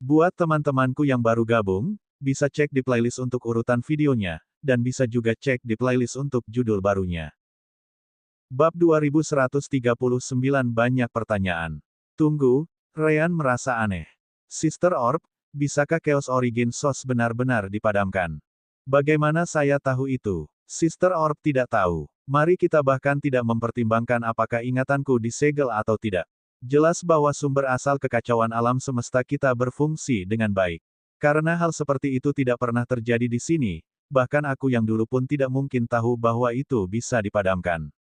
Buat teman-temanku yang baru gabung, bisa cek di playlist untuk urutan videonya, dan bisa juga cek di playlist untuk judul barunya. Bab 2139 Banyak pertanyaan. Tunggu, Ryan merasa aneh. Sister Orb, bisakah Chaos Origin Source benar-benar dipadamkan? Bagaimana saya tahu itu? Sister Orb tidak tahu. Mari kita bahkan tidak mempertimbangkan apakah ingatanku disegel atau tidak. Jelas bahwa sumber asal kekacauan alam semesta kita berfungsi dengan baik. Karena hal seperti itu tidak pernah terjadi di sini, bahkan aku yang dulu pun tidak mungkin tahu bahwa itu bisa dipadamkan.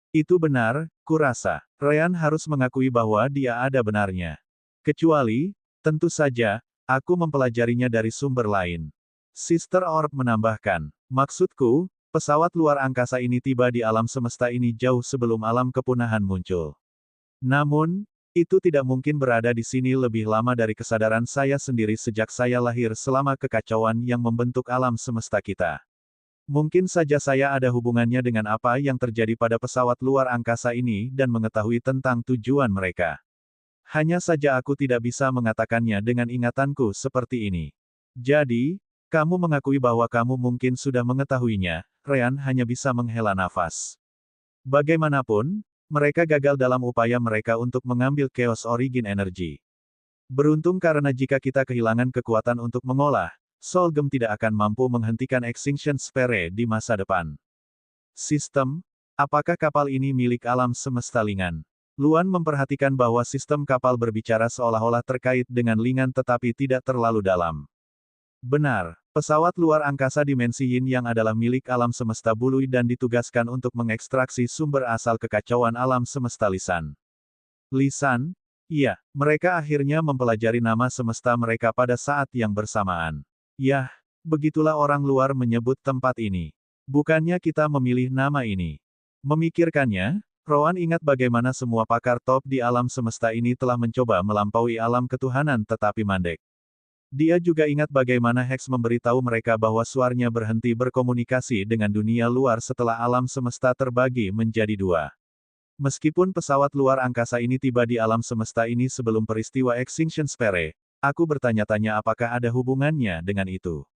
Itu benar, kurasa. Ryan harus mengakui bahwa dia ada benarnya. Kecuali, tentu saja, aku mempelajarinya dari sumber lain. Sister Orb menambahkan, maksudku, pesawat luar angkasa ini tiba di alam semesta ini jauh sebelum alam kepunahan muncul. Namun, itu tidak mungkin berada di sini lebih lama dari kesadaran saya sendiri sejak saya lahir selama kekacauan yang membentuk alam semesta kita. Mungkin saja saya ada hubungannya dengan apa yang terjadi pada pesawat luar angkasa ini dan mengetahui tentang tujuan mereka. Hanya saja aku tidak bisa mengatakannya dengan ingatanku seperti ini. Jadi, kamu mengakui bahwa kamu mungkin sudah mengetahuinya, Ryan hanya bisa menghela nafas. Bagaimanapun, mereka gagal dalam upaya mereka untuk mengambil Chaos Origin Energy. Beruntung karena jika kita kehilangan kekuatan untuk mengolah, Solgem tidak akan mampu menghentikan Extinction Sphere di masa depan. Sistem, apakah kapal ini milik alam semesta Lingan? Luan memperhatikan bahwa sistem kapal berbicara seolah-olah terkait dengan Lingan tetapi tidak terlalu dalam. Benar, pesawat luar angkasa dimensi Yin yang adalah milik alam semesta Bului dan ditugaskan untuk mengekstraksi sumber asal kekacauan alam semesta Lisan. Lisan? Iya, mereka akhirnya mempelajari nama semesta mereka pada saat yang bersamaan. Yah, begitulah orang luar menyebut tempat ini. Bukannya kita memilih nama ini. Memikirkannya, Rowan ingat bagaimana semua pakar top di alam semesta ini telah mencoba melampaui alam ketuhanan tetapi mandek. Dia juga ingat bagaimana Hex memberitahu mereka bahwa suaranya berhenti berkomunikasi dengan dunia luar setelah alam semesta terbagi menjadi dua. Meskipun pesawat luar angkasa ini tiba di alam semesta ini sebelum peristiwa Extinction Sphere, aku bertanya-tanya apakah ada hubungannya dengan itu.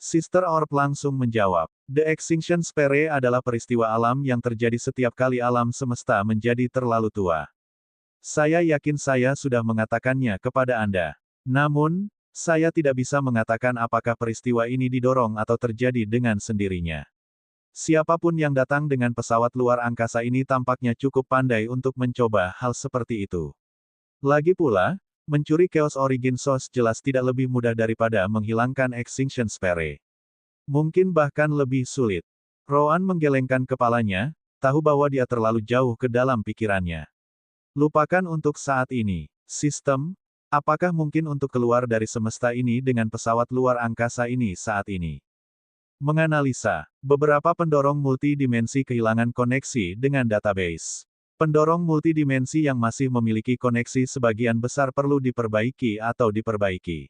Sister Orb langsung menjawab, The Extinction Sphere adalah peristiwa alam yang terjadi setiap kali alam semesta menjadi terlalu tua. Saya yakin saya sudah mengatakannya kepada Anda. Namun, saya tidak bisa mengatakan apakah peristiwa ini didorong atau terjadi dengan sendirinya. Siapapun yang datang dengan pesawat luar angkasa ini tampaknya cukup pandai untuk mencoba hal seperti itu. Lagi pula, mencuri Chaos Origin Source jelas tidak lebih mudah daripada menghilangkan Extinction Sphere. Mungkin bahkan lebih sulit. Rowan menggelengkan kepalanya, tahu bahwa dia terlalu jauh ke dalam pikirannya. Lupakan untuk saat ini. Sistem, apakah mungkin untuk keluar dari semesta ini dengan pesawat luar angkasa ini saat ini? Menganalisa, beberapa pendorong multidimensi kehilangan koneksi dengan database. Pendorong multidimensi yang masih memiliki koneksi sebagian besar perlu diperbaiki atau diperbaiki.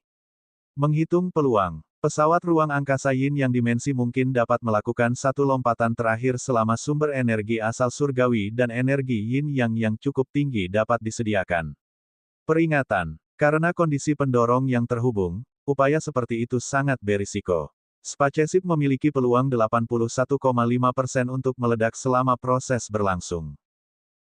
Menghitung peluang, pesawat ruang angkasa Yin yang dimensi mungkin dapat melakukan satu lompatan terakhir selama sumber energi asal surgawi dan energi Yin yang cukup tinggi dapat disediakan. Peringatan, karena kondisi pendorong yang terhubung, upaya seperti itu sangat berisiko. Spaceship memiliki peluang 81,5% untuk meledak selama proses berlangsung.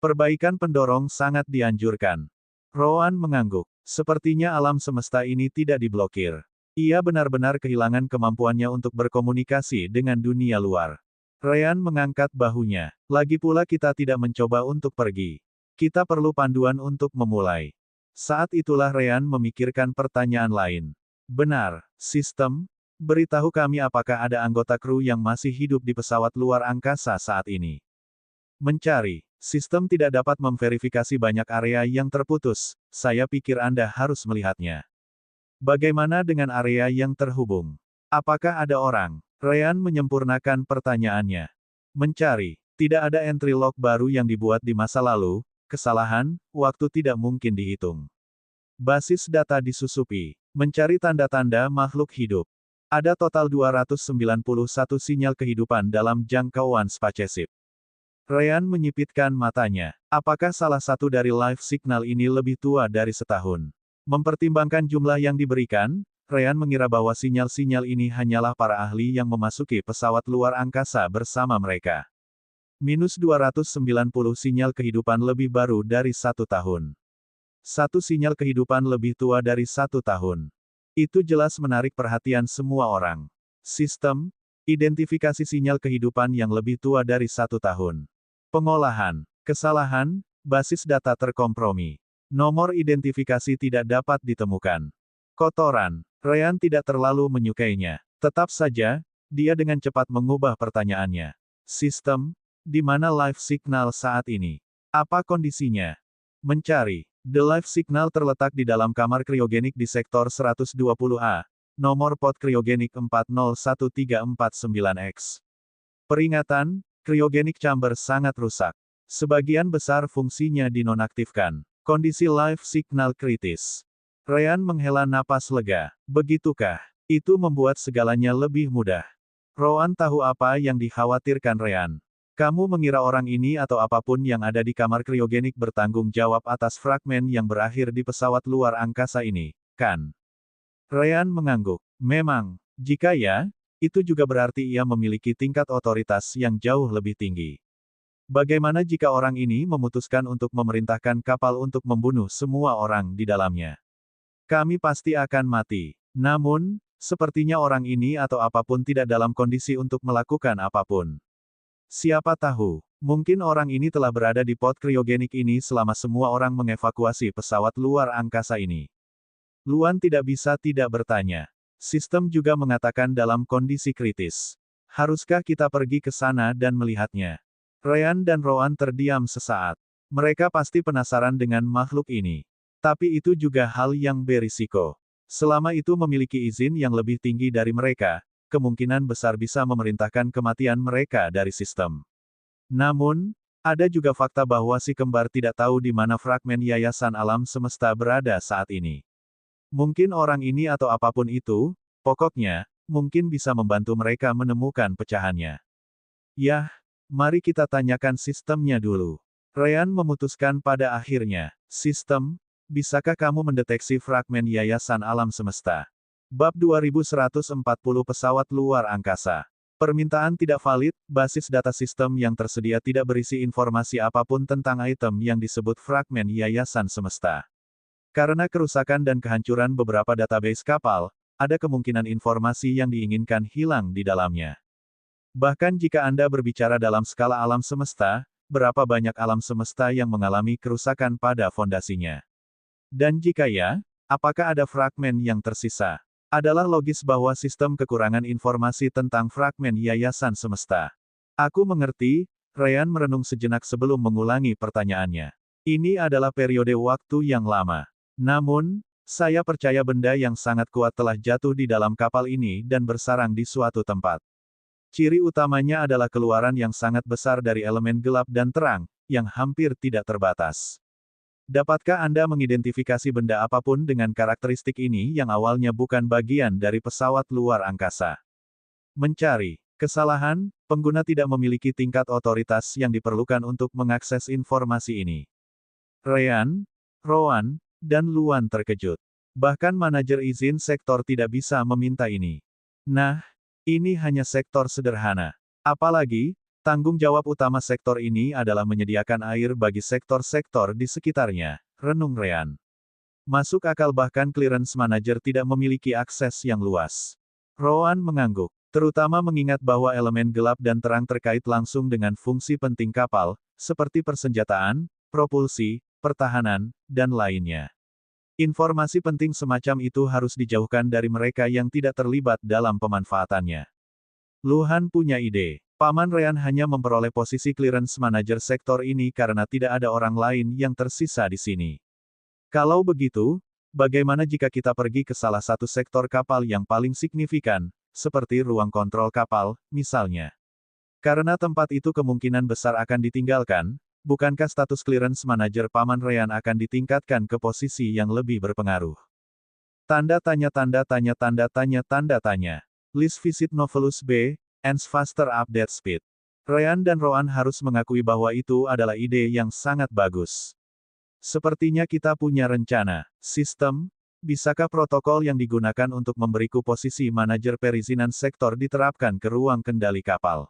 Perbaikan pendorong sangat dianjurkan. Rowan mengangguk. Sepertinya alam semesta ini tidak diblokir. Ia benar-benar kehilangan kemampuannya untuk berkomunikasi dengan dunia luar. Ryan mengangkat bahunya. Lagi pula kita tidak mencoba untuk pergi. Kita perlu panduan untuk memulai. Saat itulah Ryan memikirkan pertanyaan lain. Benar, sistem. Beritahu kami apakah ada anggota kru yang masih hidup di pesawat luar angkasa saat ini. Mencari. Sistem tidak dapat memverifikasi banyak area yang terputus, saya pikir Anda harus melihatnya. Bagaimana dengan area yang terhubung? Apakah ada orang? Ryan menyempurnakan pertanyaannya. Mencari. Tidak ada entry log baru yang dibuat di masa lalu, kesalahan, waktu tidak mungkin dihitung. Basis data disusupi. Mencari tanda-tanda makhluk hidup. Ada total 291 sinyal kehidupan dalam jangkauan spaceship. Ryan menyipitkan matanya. Apakah salah satu dari live signal ini lebih tua dari setahun? Mempertimbangkan jumlah yang diberikan, Ryan mengira bahwa sinyal-sinyal ini hanyalah para ahli yang memasuki pesawat luar angkasa bersama mereka. Minus 290 sinyal kehidupan lebih baru dari 1 tahun. Satu sinyal kehidupan lebih tua dari 1 tahun. Itu jelas menarik perhatian semua orang. Sistem, identifikasi sinyal kehidupan yang lebih tua dari 1 tahun. Pengolahan, kesalahan, basis data terkompromi. Nomor identifikasi tidak dapat ditemukan. Kotoran, Ryan tidak terlalu menyukainya. Tetap saja, dia dengan cepat mengubah pertanyaannya. Sistem, di mana live signal saat ini? Apa kondisinya? Mencari. The live signal terletak di dalam kamar kriogenik di sektor 120A, nomor pot kriogenik 401349X. Peringatan, kriogenik chamber sangat rusak. Sebagian besar fungsinya dinonaktifkan. Kondisi live signal kritis. Ryan menghela napas lega. Begitukah? Itu membuat segalanya lebih mudah. Rowan tahu apa yang dikhawatirkan Ryan. Kamu mengira orang ini atau apapun yang ada di kamar kriogenik bertanggung jawab atas fragmen yang berakhir di pesawat luar angkasa ini, kan? Ryan mengangguk. Memang, jika ya, itu juga berarti ia memiliki tingkat otoritas yang jauh lebih tinggi. Bagaimana jika orang ini memutuskan untuk memerintahkan kapal untuk membunuh semua orang di dalamnya? Kami pasti akan mati. Namun, sepertinya orang ini atau apapun tidak dalam kondisi untuk melakukan apapun. Siapa tahu, mungkin orang ini telah berada di pot kriogenik ini selama semua orang mengevakuasi pesawat luar angkasa ini. Luan tidak bisa tidak bertanya. Sistem juga mengatakan dalam kondisi kritis. Haruskah kita pergi ke sana dan melihatnya? Ryan dan Rowan terdiam sesaat. Mereka pasti penasaran dengan makhluk ini. Tapi itu juga hal yang berisiko. Selama itu memiliki izin yang lebih tinggi dari mereka, kemungkinan besar bisa memerintahkan kematian mereka dari sistem. Namun, ada juga fakta bahwa si kembar tidak tahu di mana fragmen yayasan alam semesta berada saat ini. Mungkin orang ini atau apapun itu, pokoknya, mungkin bisa membantu mereka menemukan pecahannya. Yah, mari kita tanyakan sistemnya dulu. Ryan memutuskan pada akhirnya. Sistem, bisakah kamu mendeteksi fragmen yayasan alam semesta? Bab 2140 pesawat luar angkasa. Permintaan tidak valid, basis data sistem yang tersedia tidak berisi informasi apapun tentang item yang disebut fragmen yayasan semesta. Karena kerusakan dan kehancuran beberapa database kapal, ada kemungkinan informasi yang diinginkan hilang di dalamnya. Bahkan jika Anda berbicara dalam skala alam semesta, berapa banyak alam semesta yang mengalami kerusakan pada fondasinya? Dan jika ya, apakah ada fragmen yang tersisa? Adalah logis bahwa sistem kekurangan informasi tentang fragmen yayasan semesta. Aku mengerti, Ryan merenung sejenak sebelum mengulangi pertanyaannya. Ini adalah periode waktu yang lama. Namun, saya percaya benda yang sangat kuat telah jatuh di dalam kapal ini dan bersarang di suatu tempat. Ciri utamanya adalah keluaran yang sangat besar dari elemen gelap dan terang, yang hampir tidak terbatas. Dapatkah Anda mengidentifikasi benda apapun dengan karakteristik ini yang awalnya bukan bagian dari pesawat luar angkasa? Mencari. Kesalahan, pengguna tidak memiliki tingkat otoritas yang diperlukan untuk mengakses informasi ini. Ryan, Rowan, dan Luan terkejut. Bahkan manajer izin sektor tidak bisa meminta ini. Nah, ini hanya sektor sederhana. Apalagi, tanggung jawab utama sektor ini adalah menyediakan air bagi sektor-sektor di sekitarnya, renung Ryan. Masuk akal bahkan clearance manager tidak memiliki akses yang luas. Rowan mengangguk, terutama mengingat bahwa elemen gelap dan terang terkait langsung dengan fungsi penting kapal, seperti persenjataan, propulsi, pertahanan, dan lainnya. Informasi penting semacam itu harus dijauhkan dari mereka yang tidak terlibat dalam pemanfaatannya. Luhan punya ide. Paman Ryan hanya memperoleh posisi clearance manager sektor ini karena tidak ada orang lain yang tersisa di sini. Kalau begitu, bagaimana jika kita pergi ke salah satu sektor kapal yang paling signifikan, seperti ruang kontrol kapal, misalnya? Karena tempat itu kemungkinan besar akan ditinggalkan, bukankah status clearance manager Paman Ryan akan ditingkatkan ke posisi yang lebih berpengaruh? Tanda tanya tanda tanya tanda tanya tanda tanya. List visit Novelus B. Ends faster update speed. Ryan dan Rowan harus mengakui bahwa itu adalah ide yang sangat bagus. Sepertinya kita punya rencana. Sistem, Bisakah protokol yang digunakan untuk memberiku posisi manajer perizinan sektor diterapkan ke ruang kendali kapal?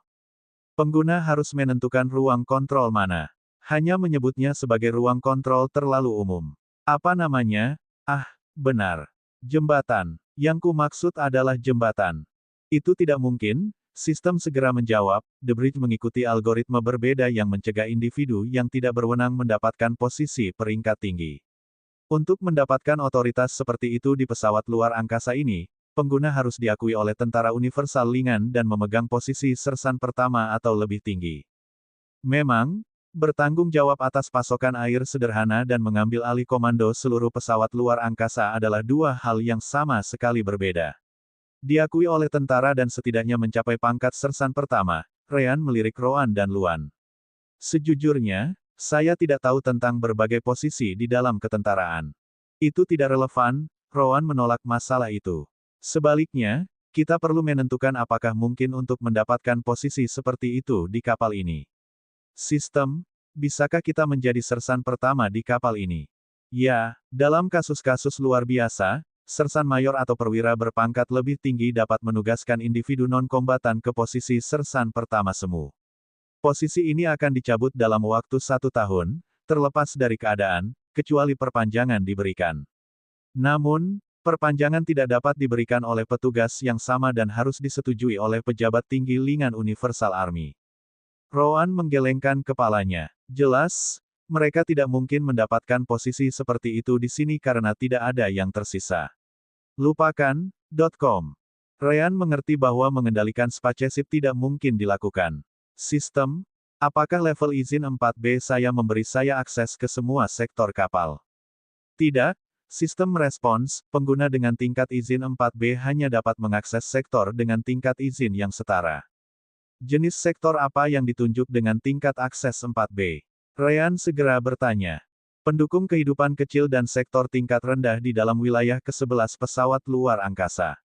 Pengguna harus menentukan ruang kontrol mana. Hanya menyebutnya sebagai ruang kontrol terlalu umum. Apa namanya? Ah, benar. Jembatan. Yang ku maksud adalah jembatan. Itu tidak mungkin, sistem segera menjawab, The Bridge mengikuti algoritma berbeda yang mencegah individu yang tidak berwenang mendapatkan posisi peringkat tinggi. Untuk mendapatkan otoritas seperti itu di pesawat luar angkasa ini, pengguna harus diakui oleh tentara universal ringan dan memegang posisi sersan pertama atau lebih tinggi. Memang, bertanggung jawab atas pasokan air sederhana dan mengambil alih komando seluruh pesawat luar angkasa adalah dua hal yang sama sekali berbeda. Diakui oleh tentara dan setidaknya mencapai pangkat sersan pertama, Ryan melirik Rowan dan Luan. Sejujurnya, saya tidak tahu tentang berbagai posisi di dalam ketentaraan. Itu tidak relevan, Rowan menolak masalah itu. Sebaliknya, kita perlu menentukan apakah mungkin untuk mendapatkan posisi seperti itu di kapal ini. Sistem, bisakah kita menjadi sersan pertama di kapal ini? Ya, dalam kasus-kasus luar biasa, sersan mayor atau perwira berpangkat lebih tinggi dapat menugaskan individu non-kombatan ke posisi sersan pertama semu. Posisi ini akan dicabut dalam waktu 1 tahun, terlepas dari keadaan, kecuali perpanjangan diberikan. Namun, perpanjangan tidak dapat diberikan oleh petugas yang sama dan harus disetujui oleh pejabat tinggi Lingan Universal Army. Rowan menggelengkan kepalanya. Jelas, mereka tidak mungkin mendapatkan posisi seperti itu di sini karena tidak ada yang tersisa. Lupakan.com. Ryan mengerti bahwa mengendalikan spaceship tidak mungkin dilakukan. Sistem, apakah level izin 4B saya memberi saya akses ke semua sektor kapal? Tidak, sistem merespons, pengguna dengan tingkat izin 4B hanya dapat mengakses sektor dengan tingkat izin yang setara. Jenis sektor apa yang ditunjuk dengan tingkat akses 4B? Ryan segera bertanya. Pendukung kehidupan kecil dan sektor tingkat rendah di dalam wilayah ke-11 pesawat luar angkasa.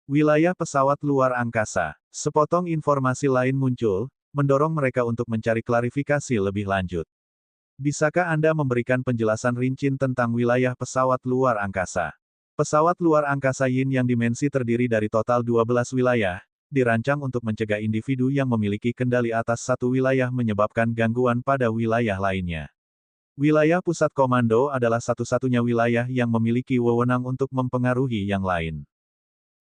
Wilayah pesawat luar angkasa. Sepotong informasi lain muncul, mendorong mereka untuk mencari klarifikasi lebih lanjut. Bisakah Anda memberikan penjelasan rinci tentang wilayah pesawat luar angkasa? Pesawat luar angkasa Yin yang dimensi terdiri dari total 12 wilayah, dirancang untuk mencegah individu yang memiliki kendali atas satu wilayah menyebabkan gangguan pada wilayah lainnya. Wilayah pusat komando adalah satu-satunya wilayah yang memiliki wewenang untuk mempengaruhi yang lain.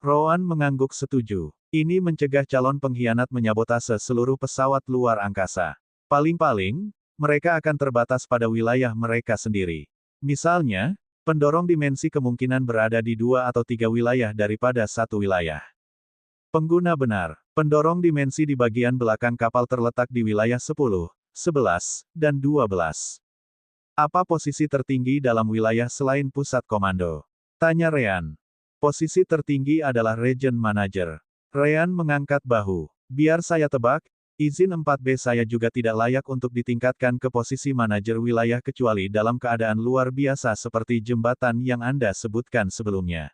Rowan mengangguk setuju. Ini mencegah calon pengkhianat menyabotase seluruh pesawat luar angkasa. Paling-paling, mereka akan terbatas pada wilayah mereka sendiri. Misalnya, pendorong dimensi kemungkinan berada di 2 atau 3 wilayah daripada satu wilayah. Pengguna benar. Pendorong dimensi di bagian belakang kapal terletak di wilayah 10, 11, dan 12. Apa posisi tertinggi dalam wilayah selain pusat komando? Tanya Ryan. Posisi tertinggi adalah Region Manager. Ryan mengangkat bahu. Biar saya tebak, izin 4B saya juga tidak layak untuk ditingkatkan ke posisi manajer wilayah kecuali dalam keadaan luar biasa seperti jembatan yang Anda sebutkan sebelumnya.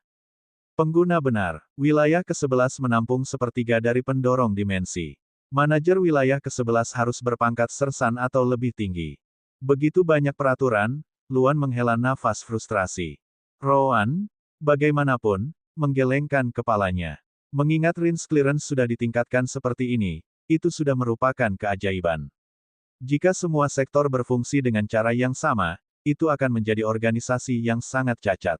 Pengguna benar. Wilayah ke-11 menampung sepertiga dari pendorong dimensi. Manajer wilayah ke-11 harus berpangkat sersan atau lebih tinggi. Begitu banyak peraturan, Luan menghela nafas frustrasi. Rowan, bagaimanapun, menggelengkan kepalanya. Mengingat range clearance sudah ditingkatkan seperti ini, itu sudah merupakan keajaiban. Jika semua sektor berfungsi dengan cara yang sama, itu akan menjadi organisasi yang sangat cacat.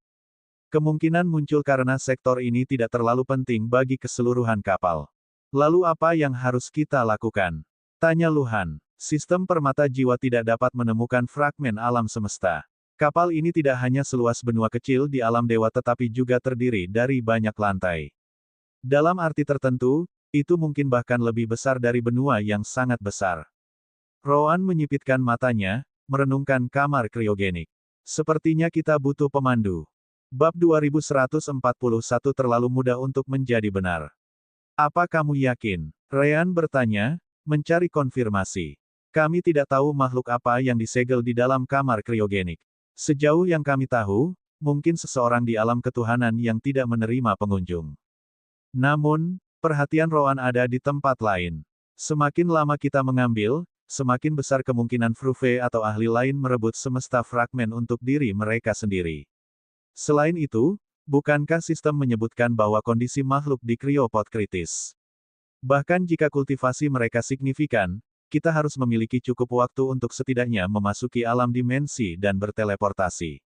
Kemungkinan muncul karena sektor ini tidak terlalu penting bagi keseluruhan kapal. Lalu apa yang harus kita lakukan? Tanya Luhan. Sistem permata jiwa tidak dapat menemukan fragmen alam semesta. Kapal ini tidak hanya seluas benua kecil di alam dewa tetapi juga terdiri dari banyak lantai. Dalam arti tertentu, itu mungkin bahkan lebih besar dari benua yang sangat besar. Rowan menyipitkan matanya, merenungkan kamar kriogenik. Sepertinya kita butuh pemandu. Bab 2141 terlalu mudah untuk menjadi benar. Apa kamu yakin? Ryan bertanya, mencari konfirmasi. Kami tidak tahu makhluk apa yang disegel di dalam kamar kriogenik. Sejauh yang kami tahu, mungkin seseorang di alam ketuhanan yang tidak menerima pengunjung. Namun, perhatian Rowan ada di tempat lain. Semakin lama kita mengambil, semakin besar kemungkinan Fruve atau ahli lain merebut semesta fragmen untuk diri mereka sendiri. Selain itu, bukankah sistem menyebutkan bahwa kondisi makhluk di cryopod kritis? Bahkan jika kultivasi mereka signifikan, kita harus memiliki cukup waktu untuk setidaknya memasuki alam dimensi dan berteleportasi.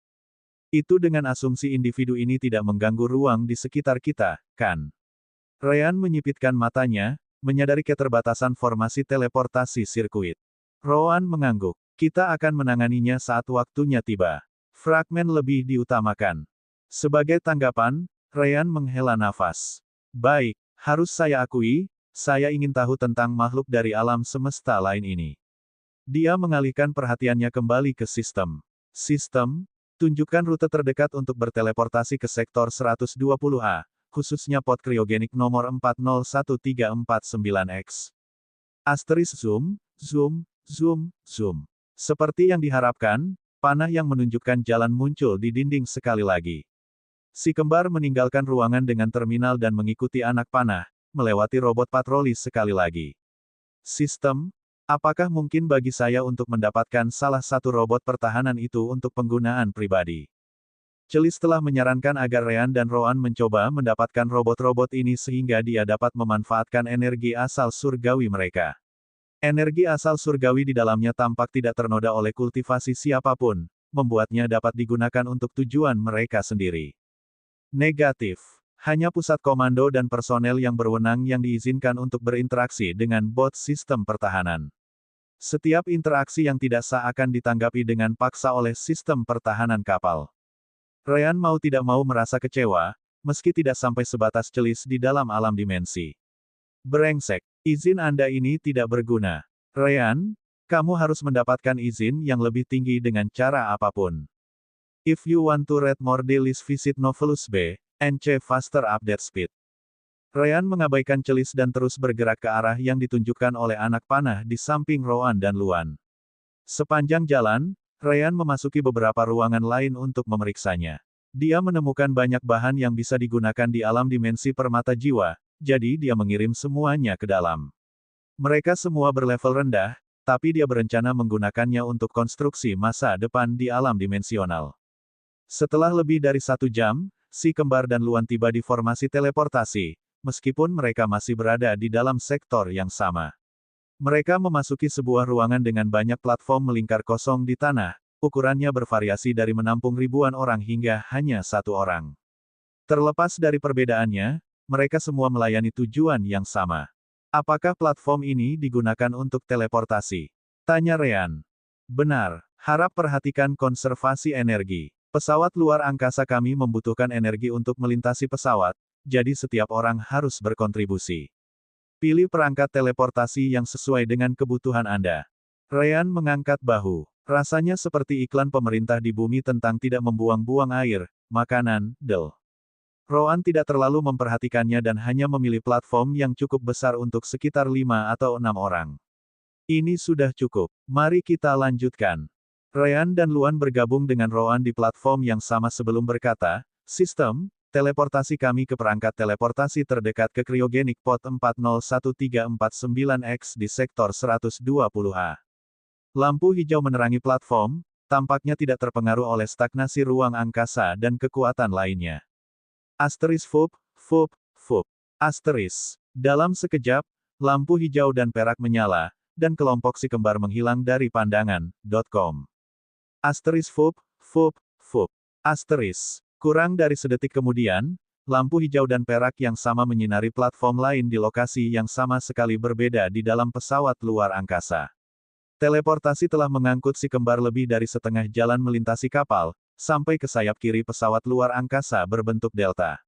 Itu dengan asumsi individu ini tidak mengganggu ruang di sekitar kita, kan? Ryan menyipitkan matanya, menyadari keterbatasan formasi teleportasi sirkuit. Rowan mengangguk. Kita akan menanganinya saat waktunya tiba. Fragmen lebih diutamakan. Sebagai tanggapan, Ryan menghela nafas. Baik, harus saya akui, saya ingin tahu tentang makhluk dari alam semesta lain ini. Dia mengalihkan perhatiannya kembali ke sistem. Sistem, tunjukkan rute terdekat untuk berteleportasi ke sektor 120A, khususnya pod kriogenik nomor 401349X. Asterisk zoom, zoom, zoom, zoom. Seperti yang diharapkan, panah yang menunjukkan jalan muncul di dinding sekali lagi. Si kembar meninggalkan ruangan dengan terminal dan mengikuti anak panah, melewati robot patroli sekali lagi. Sistem, apakah mungkin bagi saya untuk mendapatkan salah satu robot pertahanan itu untuk penggunaan pribadi? Celis telah menyarankan agar Ryan dan Rowan mencoba mendapatkan robot-robot ini sehingga dia dapat memanfaatkan energi asal surgawi mereka. Energi asal surgawi di dalamnya tampak tidak ternoda oleh kultivasi siapapun, membuatnya dapat digunakan untuk tujuan mereka sendiri. Negatif. Hanya pusat komando dan personel yang berwenang yang diizinkan untuk berinteraksi dengan bot sistem pertahanan. Setiap interaksi yang tidak sah akan ditanggapi dengan paksa oleh sistem pertahanan kapal. Ryan mau tidak mau merasa kecewa, meski tidak sampai sebatas celis di dalam alam dimensi. Brengsek, izin Anda ini tidak berguna. Ryan, kamu harus mendapatkan izin yang lebih tinggi dengan cara apapun. If you want to read more dailies visit Novelus B. NC Faster Update Speed. Ryan mengabaikan celis dan terus bergerak ke arah yang ditunjukkan oleh anak panah di samping Rowan dan Luan. Sepanjang jalan, Ryan memasuki beberapa ruangan lain untuk memeriksanya. Dia menemukan banyak bahan yang bisa digunakan di alam dimensi permata jiwa, jadi dia mengirim semuanya ke dalam. Mereka semua berlevel rendah, tapi dia berencana menggunakannya untuk konstruksi masa depan di alam dimensional. Setelah lebih dari 1 jam, si kembar dan Luan tiba di formasi teleportasi, meskipun mereka masih berada di dalam sektor yang sama. Mereka memasuki sebuah ruangan dengan banyak platform melingkar kosong di tanah, ukurannya bervariasi dari menampung ribuan orang hingga hanya 1 orang. Terlepas dari perbedaannya, mereka semua melayani tujuan yang sama. Apakah platform ini digunakan untuk teleportasi? Tanya Ryan. Benar, harap perhatikan konservasi energi. Pesawat luar angkasa kami membutuhkan energi untuk melintasi pesawat, jadi setiap orang harus berkontribusi. Pilih perangkat teleportasi yang sesuai dengan kebutuhan Anda. Ryan mengangkat bahu. Rasanya seperti iklan pemerintah di bumi tentang tidak membuang-buang air, makanan, del. Rowan tidak terlalu memperhatikannya dan hanya memilih platform yang cukup besar untuk sekitar 5 atau 6 orang. Ini sudah cukup. Mari kita lanjutkan. Ryan dan Luan bergabung dengan Rowan di platform yang sama sebelum berkata, sistem, teleportasi kami ke perangkat teleportasi terdekat ke kriogenik pod 401349X di sektor 120A. Lampu hijau menerangi platform, tampaknya tidak terpengaruh oleh stagnasi ruang angkasa dan kekuatan lainnya. Asterisk fup, fup, fup. Asterisk. Dalam sekejap, lampu hijau dan perak menyala, dan kelompok si kembar menghilang dari pandangan. .com. Asterisk fup, fup, fup. Asterisk. Kurang dari sedetik kemudian, lampu hijau dan perak yang sama menyinari platform lain di lokasi yang sama sekali berbeda di dalam pesawat luar angkasa. Teleportasi telah mengangkut si kembar lebih dari setengah jalan melintasi kapal, sampai ke sayap kiri pesawat luar angkasa berbentuk delta.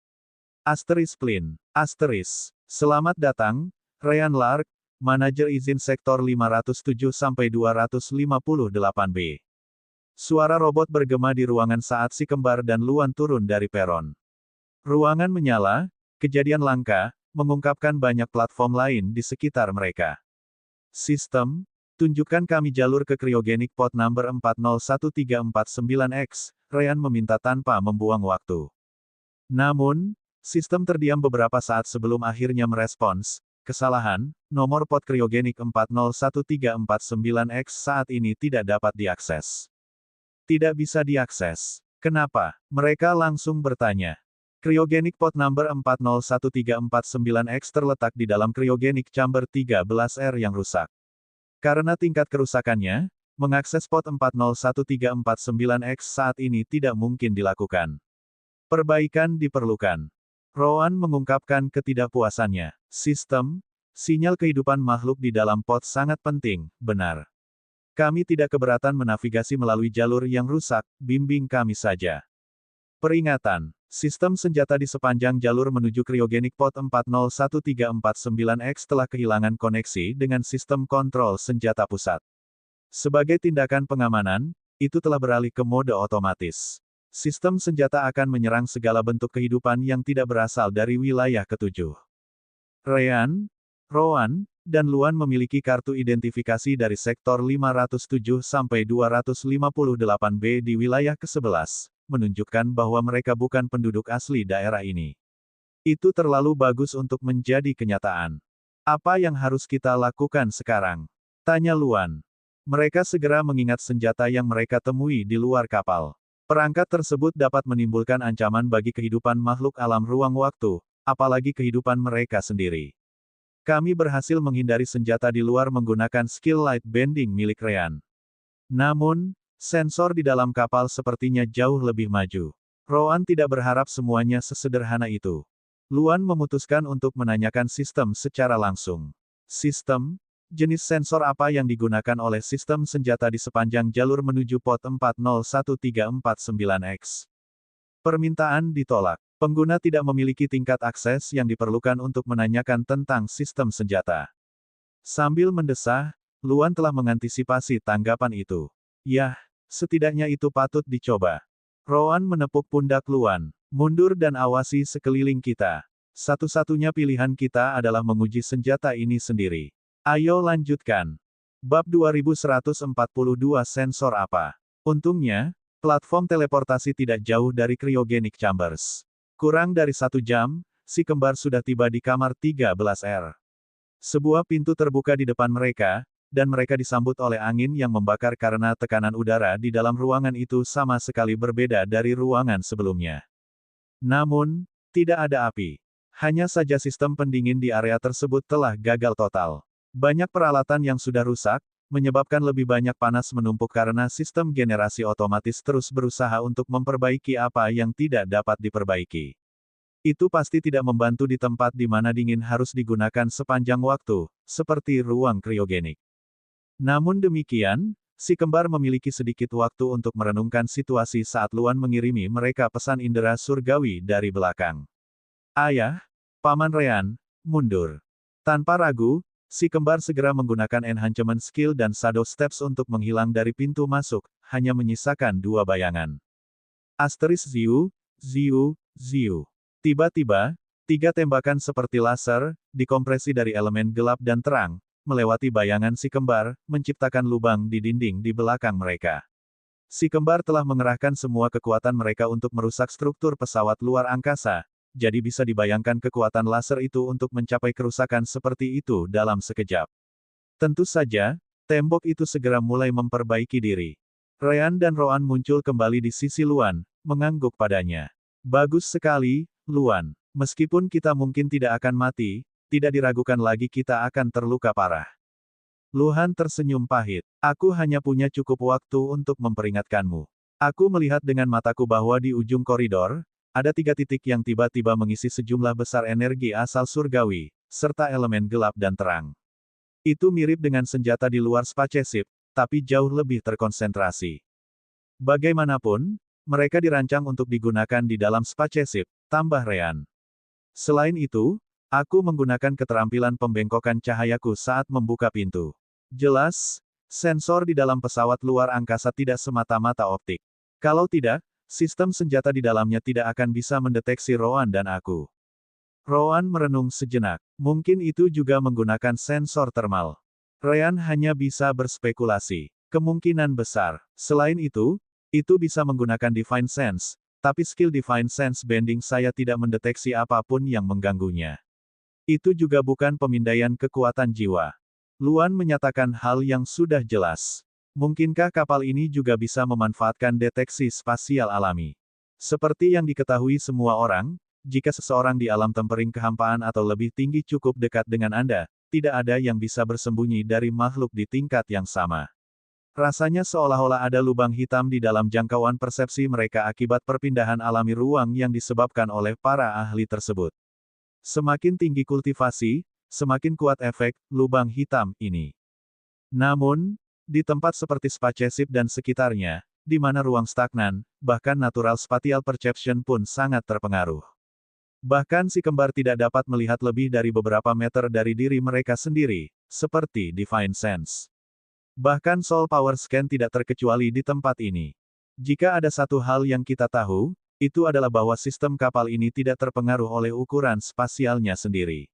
Asterisk plin. Asterisk. Selamat datang, Ryan Lark, manajer izin sektor 507-258B. Suara robot bergema di ruangan saat si kembar dan Luan turun dari peron. Ruangan menyala, kejadian langka, mengungkapkan banyak platform lain di sekitar mereka. Sistem, tunjukkan kami jalur ke kriogenik pod number 401349X, Ryan meminta tanpa membuang waktu. Namun, sistem terdiam beberapa saat sebelum akhirnya merespons, kesalahan, nomor pod kriogenik 401349X saat ini tidak dapat diakses. Tidak bisa diakses. Kenapa? Mereka langsung bertanya. Cryogenic Pod number 401349X terletak di dalam Cryogenic Chamber 13R yang rusak. Karena tingkat kerusakannya, mengakses Pod 401349X saat ini tidak mungkin dilakukan. Perbaikan diperlukan. Rowan mengungkapkan ketidakpuasannya. Sistem, sinyal kehidupan makhluk di dalam pod sangat penting, benar. Kami tidak keberatan menavigasi melalui jalur yang rusak, bimbing kami saja. Peringatan, sistem senjata di sepanjang jalur menuju Cryogenic Pod 401349X telah kehilangan koneksi dengan sistem kontrol senjata pusat. Sebagai tindakan pengamanan, itu telah beralih ke mode otomatis. Sistem senjata akan menyerang segala bentuk kehidupan yang tidak berasal dari wilayah ketujuh. Ryan, Rowan, dan Luan memiliki kartu identifikasi dari sektor 507-258B di wilayah ke-11, menunjukkan bahwa mereka bukan penduduk asli daerah ini. Itu terlalu bagus untuk menjadi kenyataan. Apa yang harus kita lakukan sekarang? Tanya Luan. Mereka segera mengingat senjata yang mereka temui di luar kapal. Perangkat tersebut dapat menimbulkan ancaman bagi kehidupan makhluk alam ruang waktu, apalagi kehidupan mereka sendiri. Kami berhasil menghindari senjata di luar menggunakan skill light bending milik Ryan. Namun, sensor di dalam kapal sepertinya jauh lebih maju. Rowan tidak berharap semuanya sesederhana itu. Luan memutuskan untuk menanyakan sistem secara langsung. Sistem? Jenis sensor apa yang digunakan oleh sistem senjata di sepanjang jalur menuju Pod 401349X? Permintaan ditolak. Pengguna tidak memiliki tingkat akses yang diperlukan untuk menanyakan tentang sistem senjata. Sambil mendesah, Luan telah mengantisipasi tanggapan itu. Yah, setidaknya itu patut dicoba. Rowan menepuk pundak Luan. Mundur dan awasi sekeliling kita. Satu-satunya pilihan kita adalah menguji senjata ini sendiri. Ayo lanjutkan. Bab 2142 Sensor apa? Untungnya, platform teleportasi tidak jauh dari Cryogenic Chambers. Kurang dari 1 jam, si kembar sudah tiba di kamar 13R. Sebuah pintu terbuka di depan mereka, dan mereka disambut oleh angin yang membakar karena tekanan udara di dalam ruangan itu sama sekali berbeda dari ruangan sebelumnya. Namun, tidak ada api. Hanya saja sistem pendingin di area tersebut telah gagal total. Banyak peralatan yang sudah rusak, menyebabkan lebih banyak panas menumpuk karena sistem generasi otomatis terus berusaha untuk memperbaiki apa yang tidak dapat diperbaiki. Itu pasti tidak membantu di tempat di mana dingin harus digunakan sepanjang waktu, seperti ruang kriogenik. Namun demikian, si kembar memiliki sedikit waktu untuk merenungkan situasi saat Luan mengirimi mereka pesan indera surgawi dari belakang. Ayah, Paman Ryan, mundur. Tanpa ragu, si kembar segera menggunakan enhancement skill dan shadow steps untuk menghilang dari pintu masuk, hanya menyisakan 2 bayangan. Asteris Ziu, Ziu, Ziu. Tiba-tiba, 3 tembakan seperti laser, dikompresi dari elemen gelap dan terang, melewati bayangan si kembar, menciptakan lubang di dinding di belakang mereka. Si kembar telah mengerahkan semua kekuatan mereka untuk merusak struktur pesawat luar angkasa, jadi bisa dibayangkan kekuatan laser itu untuk mencapai kerusakan seperti itu dalam sekejap. Tentu saja, tembok itu segera mulai memperbaiki diri. Ryan dan Rowan muncul kembali di sisi Luan, mengangguk padanya. Bagus sekali, Luan. Meskipun kita mungkin tidak akan mati, tidak diragukan lagi kita akan terluka parah. Luhan tersenyum pahit. Aku hanya punya cukup waktu untuk memperingatkanmu. Aku melihat dengan mataku bahwa di ujung koridor, ada 3 titik yang tiba-tiba mengisi sejumlah besar energi asal surgawi, serta elemen gelap dan terang. Itu mirip dengan senjata di luar spaceship, tapi jauh lebih terkonsentrasi. Bagaimanapun, mereka dirancang untuk digunakan di dalam spaceship, tambah Ryan. Selain itu, aku menggunakan keterampilan pembengkokan cahayaku saat membuka pintu. Jelas, sensor di dalam pesawat luar angkasa tidak semata-mata optik. Kalau tidak, sistem senjata di dalamnya tidak akan bisa mendeteksi Rowan dan aku. Rowan merenung sejenak. Mungkin itu juga menggunakan sensor thermal. Ryan hanya bisa berspekulasi. Kemungkinan besar. Selain itu bisa menggunakan Divine Sense, tapi skill Divine Sense Bending saya tidak mendeteksi apapun yang mengganggunya. Itu juga bukan pemindaian kekuatan jiwa. Luan menyatakan hal yang sudah jelas. Mungkinkah kapal ini juga bisa memanfaatkan deteksi spasial alami? Seperti yang diketahui semua orang, jika seseorang di alam tempering kehampaan atau lebih tinggi cukup dekat dengan Anda, tidak ada yang bisa bersembunyi dari makhluk di tingkat yang sama. Rasanya seolah-olah ada lubang hitam di dalam jangkauan persepsi mereka akibat perpindahan alami ruang yang disebabkan oleh para ahli tersebut. Semakin tinggi kultivasi, semakin kuat efek lubang hitam ini. Namun, di tempat seperti Spaceship dan sekitarnya, di mana ruang stagnan, bahkan natural spatial perception pun sangat terpengaruh. Bahkan si kembar tidak dapat melihat lebih dari beberapa meter dari diri mereka sendiri, seperti Divine Sense. Bahkan Soul Power Scan tidak terkecuali di tempat ini. Jika ada satu hal yang kita tahu, itu adalah bahwa sistem kapal ini tidak terpengaruh oleh ukuran spasialnya sendiri.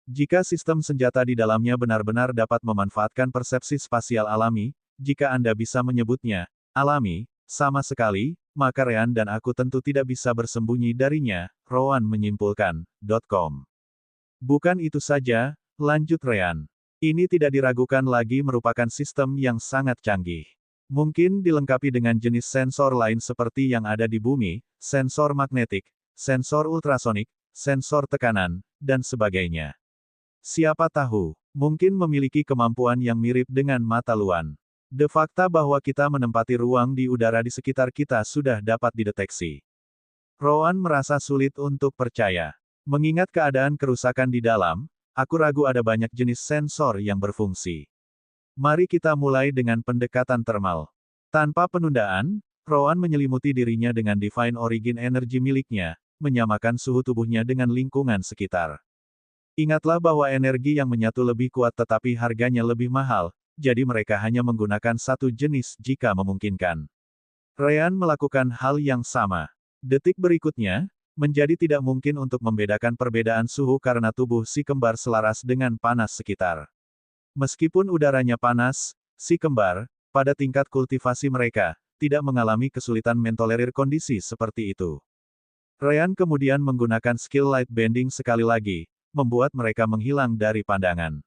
Jika sistem senjata di dalamnya benar-benar dapat memanfaatkan persepsi spasial alami, jika Anda bisa menyebutnya alami, sama sekali, maka Ryan dan aku tentu tidak bisa bersembunyi darinya, Rowan menyimpulkan. .com. Bukan itu saja, lanjut Ryan. Ini tidak diragukan lagi merupakan sistem yang sangat canggih. Mungkin dilengkapi dengan jenis sensor lain seperti yang ada di bumi, sensor magnetik, sensor ultrasonik, sensor tekanan, dan sebagainya. Siapa tahu, mungkin memiliki kemampuan yang mirip dengan mata luan. De fakta bahwa kita menempati ruang di udara di sekitar kita sudah dapat dideteksi. Rowan merasa sulit untuk percaya. Mengingat keadaan kerusakan di dalam, aku ragu ada banyak jenis sensor yang berfungsi. Mari kita mulai dengan pendekatan thermal. Tanpa penundaan, Rowan menyelimuti dirinya dengan Divine Origin Energy miliknya, menyamakan suhu tubuhnya dengan lingkungan sekitar. Ingatlah bahwa energi yang menyatu lebih kuat tetapi harganya lebih mahal, jadi mereka hanya menggunakan satu jenis jika memungkinkan. Ryan melakukan hal yang sama. Detik berikutnya, menjadi tidak mungkin untuk membedakan perbedaan suhu karena tubuh si kembar selaras dengan panas sekitar. Meskipun udaranya panas, si kembar, pada tingkat kultivasi mereka, tidak mengalami kesulitan mentolerir kondisi seperti itu. Ryan kemudian menggunakan skill light bending sekali lagi, membuat mereka menghilang dari pandangan.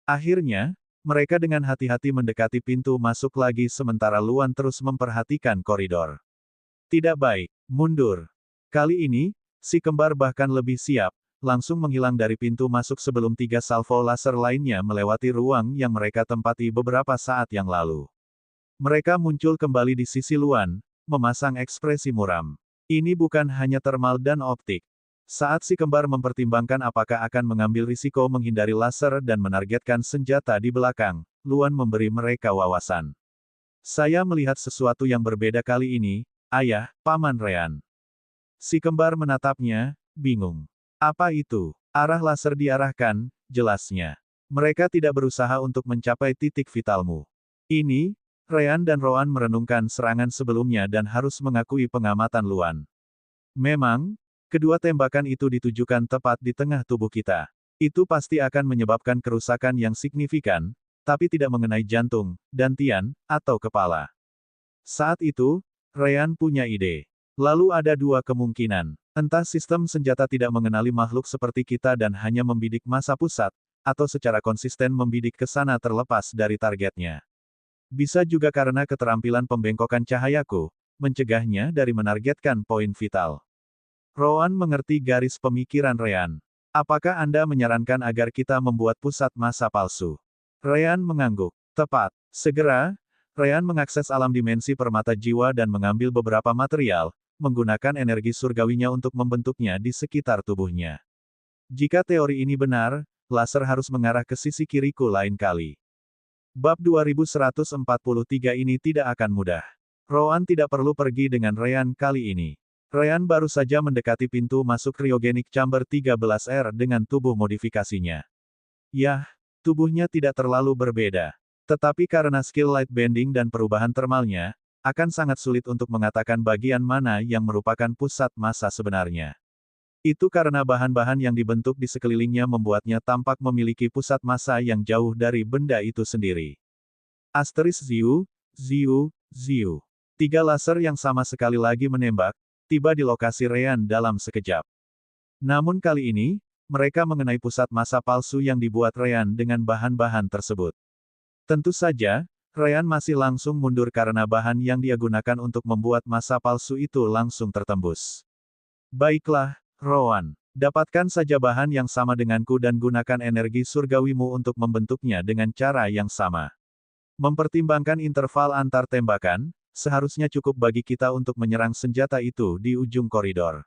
Akhirnya, mereka dengan hati-hati mendekati pintu masuk lagi sementara Luan terus memperhatikan koridor. Tidak baik, mundur. Kali ini, si kembar bahkan lebih siap, langsung menghilang dari pintu masuk sebelum 3 salvo laser lainnya melewati ruang yang mereka tempati beberapa saat yang lalu. Mereka muncul kembali di sisi Luan, memasang ekspresi muram. Ini bukan hanya thermal dan optik. Saat si kembar mempertimbangkan apakah akan mengambil risiko menghindari laser dan menargetkan senjata di belakang, Luan memberi mereka wawasan. Saya melihat sesuatu yang berbeda kali ini, Ayah, Paman Ryan. Si kembar menatapnya, bingung. Apa itu? Arah laser diarahkan, jelasnya. Mereka tidak berusaha untuk mencapai titik vitalmu. Ini, Ryan dan Rowan merenungkan serangan sebelumnya dan harus mengakui pengamatan Luan. Memang, kedua tembakan itu ditujukan tepat di tengah tubuh kita. Itu pasti akan menyebabkan kerusakan yang signifikan, tapi tidak mengenai jantung, dantian, atau kepala. Saat itu, Ryan punya ide. Lalu ada dua kemungkinan. Entah sistem senjata tidak mengenali makhluk seperti kita dan hanya membidik massa pusat, atau secara konsisten membidik ke sana terlepas dari targetnya. Bisa juga karena keterampilan pembengkokan cahayaku, mencegahnya dari menargetkan poin vital. Rowan mengerti garis pemikiran Ryan. Apakah Anda menyarankan agar kita membuat pusat massa palsu? Ryan mengangguk. Tepat. Segera, Ryan mengakses alam dimensi permata jiwa dan mengambil beberapa material, menggunakan energi surgawinya untuk membentuknya di sekitar tubuhnya. Jika teori ini benar, laser harus mengarah ke sisi kiriku lain kali. Bab 2143 ini tidak akan mudah. Rowan tidak perlu pergi dengan Ryan kali ini. Ryan baru saja mendekati pintu masuk Cryogenic Chamber 13R dengan tubuh modifikasinya. Yah, tubuhnya tidak terlalu berbeda. Tetapi karena skill light bending dan perubahan thermalnya, akan sangat sulit untuk mengatakan bagian mana yang merupakan pusat massa sebenarnya. Itu karena bahan-bahan yang dibentuk di sekelilingnya membuatnya tampak memiliki pusat massa yang jauh dari benda itu sendiri. Asteris Ziu, Ziu, Ziu. 3 laser yang sama sekali lagi menembak, tiba di lokasi Ryan dalam sekejap. Namun kali ini, mereka mengenai pusat massa palsu yang dibuat Ryan dengan bahan-bahan tersebut. Tentu saja, Ryan masih langsung mundur karena bahan yang dia gunakan untuk membuat massa palsu itu langsung tertembus. Baiklah, Rowan. Dapatkan saja bahan yang sama denganku dan gunakan energi surgawimu untuk membentuknya dengan cara yang sama. Mempertimbangkan interval antar tembakan, seharusnya cukup bagi kita untuk menyerang senjata itu di ujung koridor.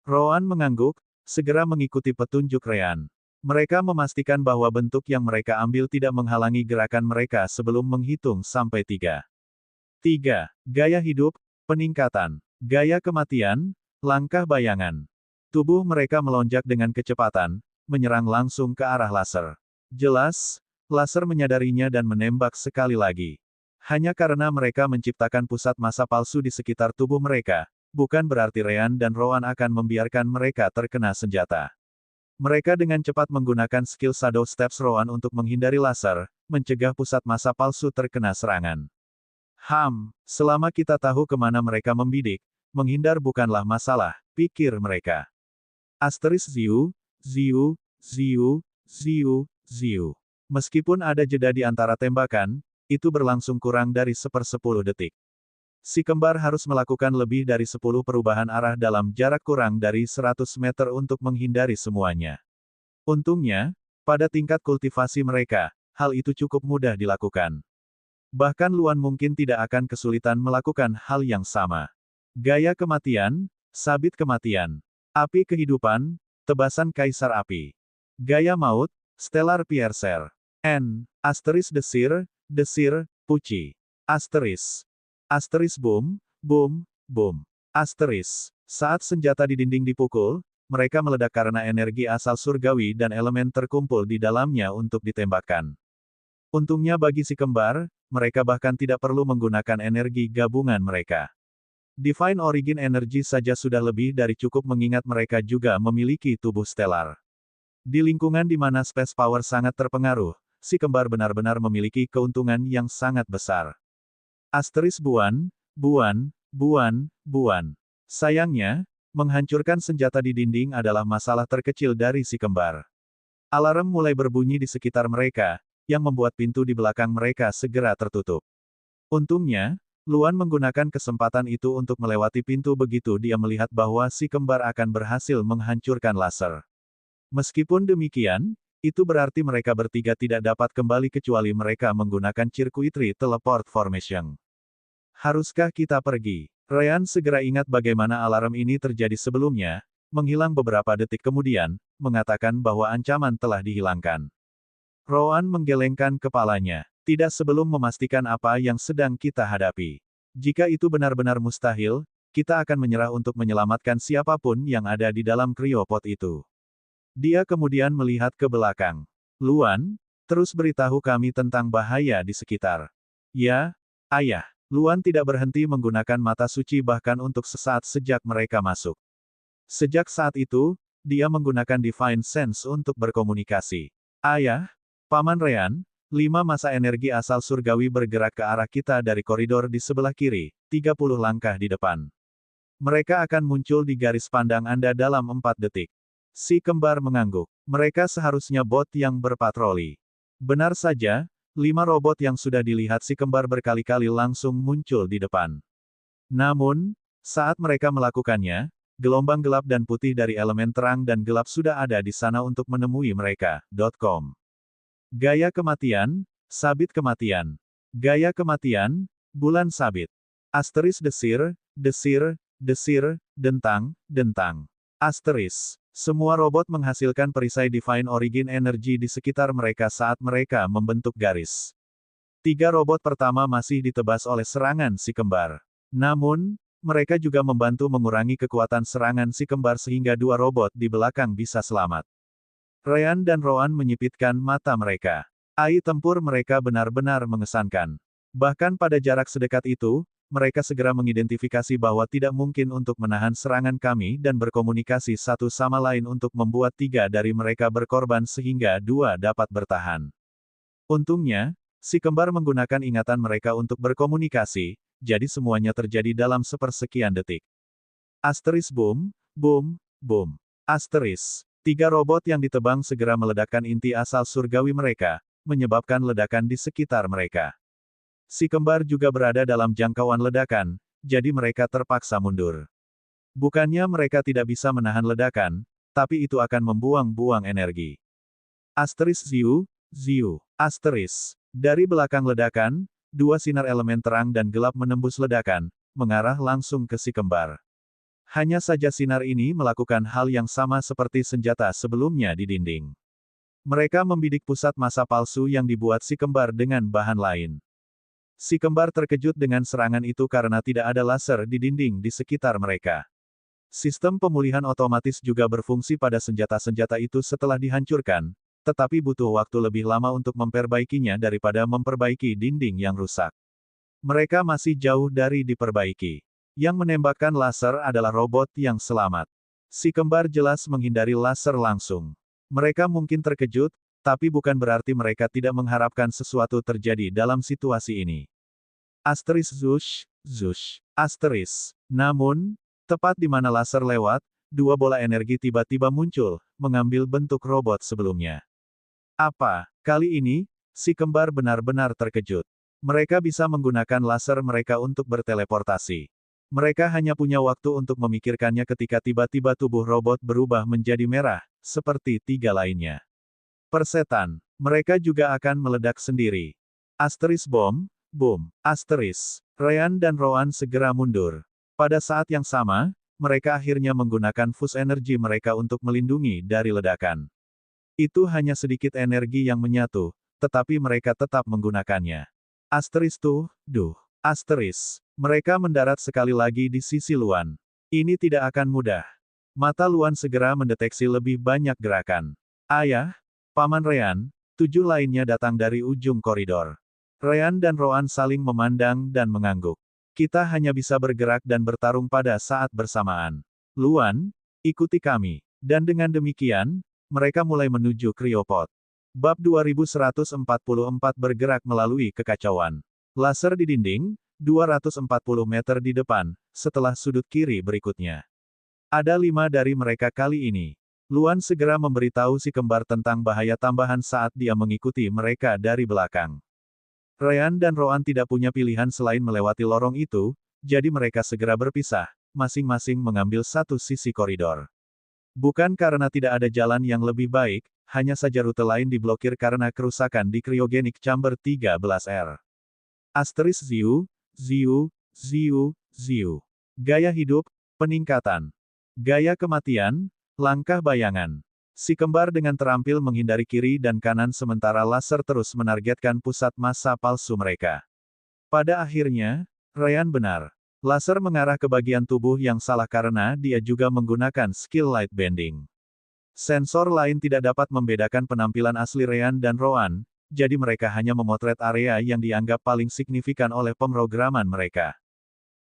Rowan mengangguk, segera mengikuti petunjuk Ryan. Mereka memastikan bahwa bentuk yang mereka ambil tidak menghalangi gerakan mereka sebelum menghitung sampai 3. 3. Gaya hidup, peningkatan. Gaya kematian, langkah bayangan. Tubuh mereka melonjak dengan kecepatan, menyerang langsung ke arah laser. Jelas, laser menyadarinya dan menembak sekali lagi. Hanya karena mereka menciptakan pusat massa palsu di sekitar tubuh mereka, bukan berarti Ryan dan Rowan akan membiarkan mereka terkena senjata. Mereka dengan cepat menggunakan skill Shadow Steps Rowan untuk menghindari laser, mencegah pusat massa palsu terkena serangan. Selama kita tahu kemana mereka membidik, menghindar bukanlah masalah, pikir mereka. Ziu, Ziu, Ziu, Ziu, Ziu. Meskipun ada jeda di antara tembakan, itu berlangsung kurang dari 1/10 detik. Si kembar harus melakukan lebih dari 10 perubahan arah dalam jarak kurang dari 100 meter untuk menghindari semuanya. Untungnya, pada tingkat kultivasi mereka, hal itu cukup mudah dilakukan. Bahkan Luan mungkin tidak akan kesulitan melakukan hal yang sama. Gaya kematian, sabit kematian. Api kehidupan, tebasan kaisar api. Gaya maut, stellar piercer. Desir, desir, puci. Boom, boom, boom. Saat senjata di dinding dipukul, mereka meledak karena energi asal surgawi dan elemen terkumpul di dalamnya untuk ditembakkan. Untungnya bagi si kembar, mereka bahkan tidak perlu menggunakan energi gabungan mereka. Divine Origin Energy saja sudah lebih dari cukup mengingat mereka juga memiliki tubuh stellar. Di lingkungan di mana space power sangat terpengaruh, si kembar benar-benar memiliki keuntungan yang sangat besar. Buan, buan, buan, buan. Sayangnya, menghancurkan senjata di dinding adalah masalah terkecil dari si kembar. Alarm mulai berbunyi di sekitar mereka, yang membuat pintu di belakang mereka segera tertutup. Untungnya, Luan menggunakan kesempatan itu untuk melewati pintu begitu dia melihat bahwa si kembar akan berhasil menghancurkan laser. Meskipun demikian, itu berarti mereka bertiga tidak dapat kembali kecuali mereka menggunakan circuitry teleport formation. Haruskah kita pergi? Ryan segera ingat bagaimana alarm ini terjadi sebelumnya, menghilang beberapa detik kemudian, mengatakan bahwa ancaman telah dihilangkan. Rowan menggelengkan kepalanya, tidak sebelum memastikan apa yang sedang kita hadapi. Jika itu benar-benar mustahil, kita akan menyerah untuk menyelamatkan siapapun yang ada di dalam cryopod itu. Dia kemudian melihat ke belakang. Luan, terus beritahu kami tentang bahaya di sekitar. Ya, ayah. Luan tidak berhenti menggunakan mata suci bahkan untuk sesaat sejak mereka masuk. Sejak saat itu, dia menggunakan Divine Sense untuk berkomunikasi. Ayah, Paman Ryan, 5 massa energi asal surgawi bergerak ke arah kita dari koridor di sebelah kiri, 30 langkah di depan. Mereka akan muncul di garis pandang Anda dalam 4 detik. Si kembar mengangguk. Mereka seharusnya bot yang berpatroli. Benar saja, 5 robot yang sudah dilihat si kembar berkali-kali langsung muncul di depan. Namun, saat mereka melakukannya, gelombang gelap dan putih dari elemen terang dan gelap sudah ada di sana untuk menemui mereka. Gaya kematian, sabit kematian. Gaya kematian, bulan sabit. Desir, desir, desir, dentang, dentang. Semua robot menghasilkan perisai Divine Origin Energy di sekitar mereka saat mereka membentuk garis. 3 robot pertama masih ditebas oleh serangan si kembar. Namun, mereka juga membantu mengurangi kekuatan serangan si kembar sehingga 2 robot di belakang bisa selamat. Ryan dan Rowan menyipitkan mata mereka. AI tempur mereka benar-benar mengesankan. Bahkan pada jarak sedekat itu, mereka segera mengidentifikasi bahwa tidak mungkin untuk menahan serangan kami dan berkomunikasi satu sama lain untuk membuat 3 dari mereka berkorban sehingga 2 dapat bertahan. Untungnya, si kembar menggunakan ingatan mereka untuk berkomunikasi, jadi semuanya terjadi dalam sepersekian detik. Boom, boom, boom. 3 robot yang ditebang segera meledakkan inti asal surgawi mereka, menyebabkan ledakan di sekitar mereka. Si kembar juga berada dalam jangkauan ledakan, jadi mereka terpaksa mundur. Bukannya mereka tidak bisa menahan ledakan, tapi itu akan membuang-buang energi. Asteris Ziu, Ziu, Asteris. Dari belakang ledakan, dua sinar elemen terang dan gelap menembus ledakan, mengarah langsung ke si kembar. Hanya saja sinar ini melakukan hal yang sama seperti senjata sebelumnya di dinding. Mereka membidik pusat massa palsu yang dibuat si kembar dengan bahan lain. Si kembar terkejut dengan serangan itu karena tidak ada laser di dinding di sekitar mereka. Sistem pemulihan otomatis juga berfungsi pada senjata-senjata itu setelah dihancurkan, tetapi butuh waktu lebih lama untuk memperbaikinya daripada memperbaiki dinding yang rusak. Mereka masih jauh dari diperbaiki. Yang menembakkan laser adalah robot yang selamat. Si kembar jelas menghindari laser langsung. Mereka mungkin terkejut, tapi bukan berarti mereka tidak mengharapkan sesuatu terjadi dalam situasi ini. Asteris Zush, Zush, Asteris. Namun, tepat di mana laser lewat, dua bola energi tiba-tiba muncul, mengambil bentuk robot sebelumnya. Apa? Kali ini, si kembar benar-benar terkejut. Mereka bisa menggunakan laser mereka untuk berteleportasi. Mereka hanya punya waktu untuk memikirkannya ketika tiba-tiba tubuh robot berubah menjadi merah, seperti tiga lainnya. Persetan. Mereka juga akan meledak sendiri. Asteris bom, boom, asteris. Ryan dan Rowan segera mundur. Pada saat yang sama, mereka akhirnya menggunakan fuse energi mereka untuk melindungi dari ledakan. Itu hanya sedikit energi yang menyatu, tetapi mereka tetap menggunakannya. Asteris asteris. Mereka mendarat sekali lagi di sisi Luan. Ini tidak akan mudah. Mata Luan segera mendeteksi lebih banyak gerakan. Ayah, Paman Ryan, 7 lainnya datang dari ujung koridor. Ryan dan Rowan saling memandang dan mengangguk. Kita hanya bisa bergerak dan bertarung pada saat bersamaan. Luan, ikuti kami. Dan dengan demikian, mereka mulai menuju Cryopod. Bab 2144 bergerak melalui kekacauan. Laser di dinding, 240 meter di depan, setelah sudut kiri berikutnya. Ada 5 dari mereka kali ini. Luan segera memberitahu si kembar tentang bahaya tambahan saat dia mengikuti mereka dari belakang. Ryan dan Rowan tidak punya pilihan selain melewati lorong itu, jadi mereka segera berpisah, masing-masing mengambil satu sisi koridor. Bukan karena tidak ada jalan yang lebih baik, hanya saja rute lain diblokir karena kerusakan di Cryogenic Chamber 13R. Asteris Ziu, Ziu, Ziu, Ziu. Gaya hidup, peningkatan. Gaya kematian, langkah bayangan. Si kembar dengan terampil menghindari kiri dan kanan sementara laser terus menargetkan pusat massa palsu mereka. Pada akhirnya, Ryan benar. Laser mengarah ke bagian tubuh yang salah karena dia juga menggunakan skill light bending. Sensor lain tidak dapat membedakan penampilan asli Ryan dan Rowan, jadi mereka hanya memotret area yang dianggap paling signifikan oleh pemrograman mereka.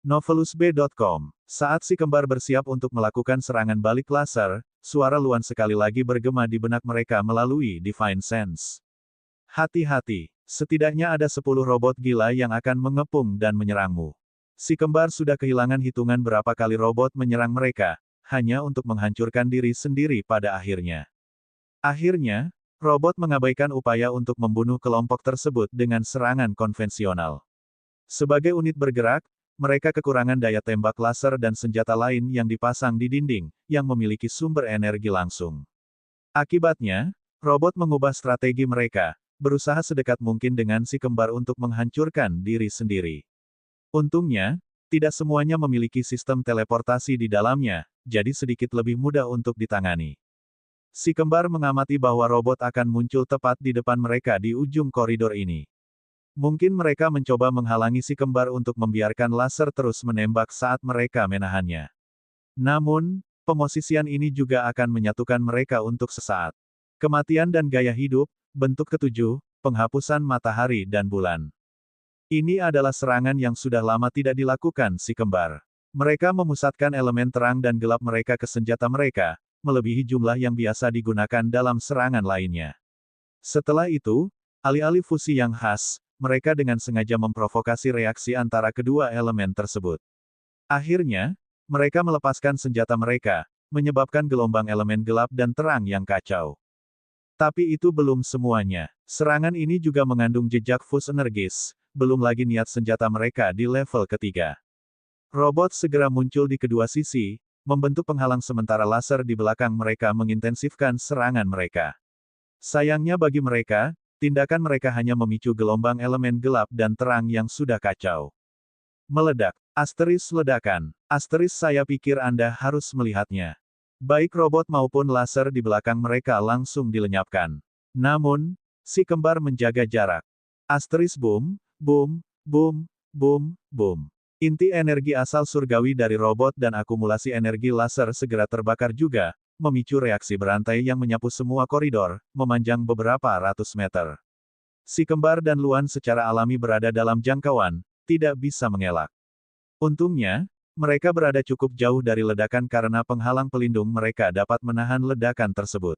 Novelusb.com. Saat si kembar bersiap untuk melakukan serangan balik laser, suara Luan sekali lagi bergema di benak mereka melalui Divine Sense. Hati-hati, setidaknya ada 10 robot gila yang akan mengepung dan menyerangmu. Si kembar sudah kehilangan hitungan berapa kali robot menyerang mereka, hanya untuk menghancurkan diri sendiri pada akhirnya. Akhirnya, robot mengabaikan upaya untuk membunuh kelompok tersebut dengan serangan konvensional. Sebagai unit bergerak, mereka kekurangan daya tembak laser dan senjata lain yang dipasang di dinding, yang memiliki sumber energi langsung. Akibatnya, robot mengubah strategi mereka, berusaha sedekat mungkin dengan si kembar untuk menghancurkan diri sendiri. Untungnya, tidak semuanya memiliki sistem teleportasi di dalamnya, jadi sedikit lebih mudah untuk ditangani. Si kembar mengamati bahwa robot akan muncul tepat di depan mereka di ujung koridor ini. Mungkin mereka mencoba menghalangi si kembar untuk membiarkan laser terus menembak saat mereka menahannya. Namun, pemosisian ini juga akan menyatukan mereka untuk sesaat. Kematian dan gaya hidup, bentuk ketujuh, penghapusan matahari dan bulan. Ini adalah serangan yang sudah lama tidak dilakukan si kembar. Mereka memusatkan elemen terang dan gelap mereka ke senjata mereka, melebihi jumlah yang biasa digunakan dalam serangan lainnya. Setelah itu, alih-alih fusi yang khas, mereka dengan sengaja memprovokasi reaksi antara kedua elemen tersebut. Akhirnya, mereka melepaskan senjata mereka, menyebabkan gelombang elemen gelap dan terang yang kacau. Tapi itu belum semuanya. Serangan ini juga mengandung jejak fuse energis, belum lagi niat senjata mereka di level ketiga. Robot segera muncul di kedua sisi, membentuk penghalang sementara laser di belakang mereka mengintensifkan serangan mereka. Sayangnya bagi mereka, tindakan mereka hanya memicu gelombang elemen gelap dan terang yang sudah kacau. Meledak. Asteris ledakan. Asteris, saya pikir Anda harus melihatnya. Baik robot maupun laser di belakang mereka langsung dilenyapkan. Namun, si kembar menjaga jarak. Asteris boom, boom, boom, boom, boom. Inti energi asal surgawi dari robot dan akumulasi energi laser segera terbakar juga, memicu reaksi berantai yang menyapu semua koridor, memanjang beberapa ratus meter. Si kembar dan Luan secara alami berada dalam jangkauan, tidak bisa mengelak. Untungnya, mereka berada cukup jauh dari ledakan karena penghalang pelindung mereka dapat menahan ledakan tersebut.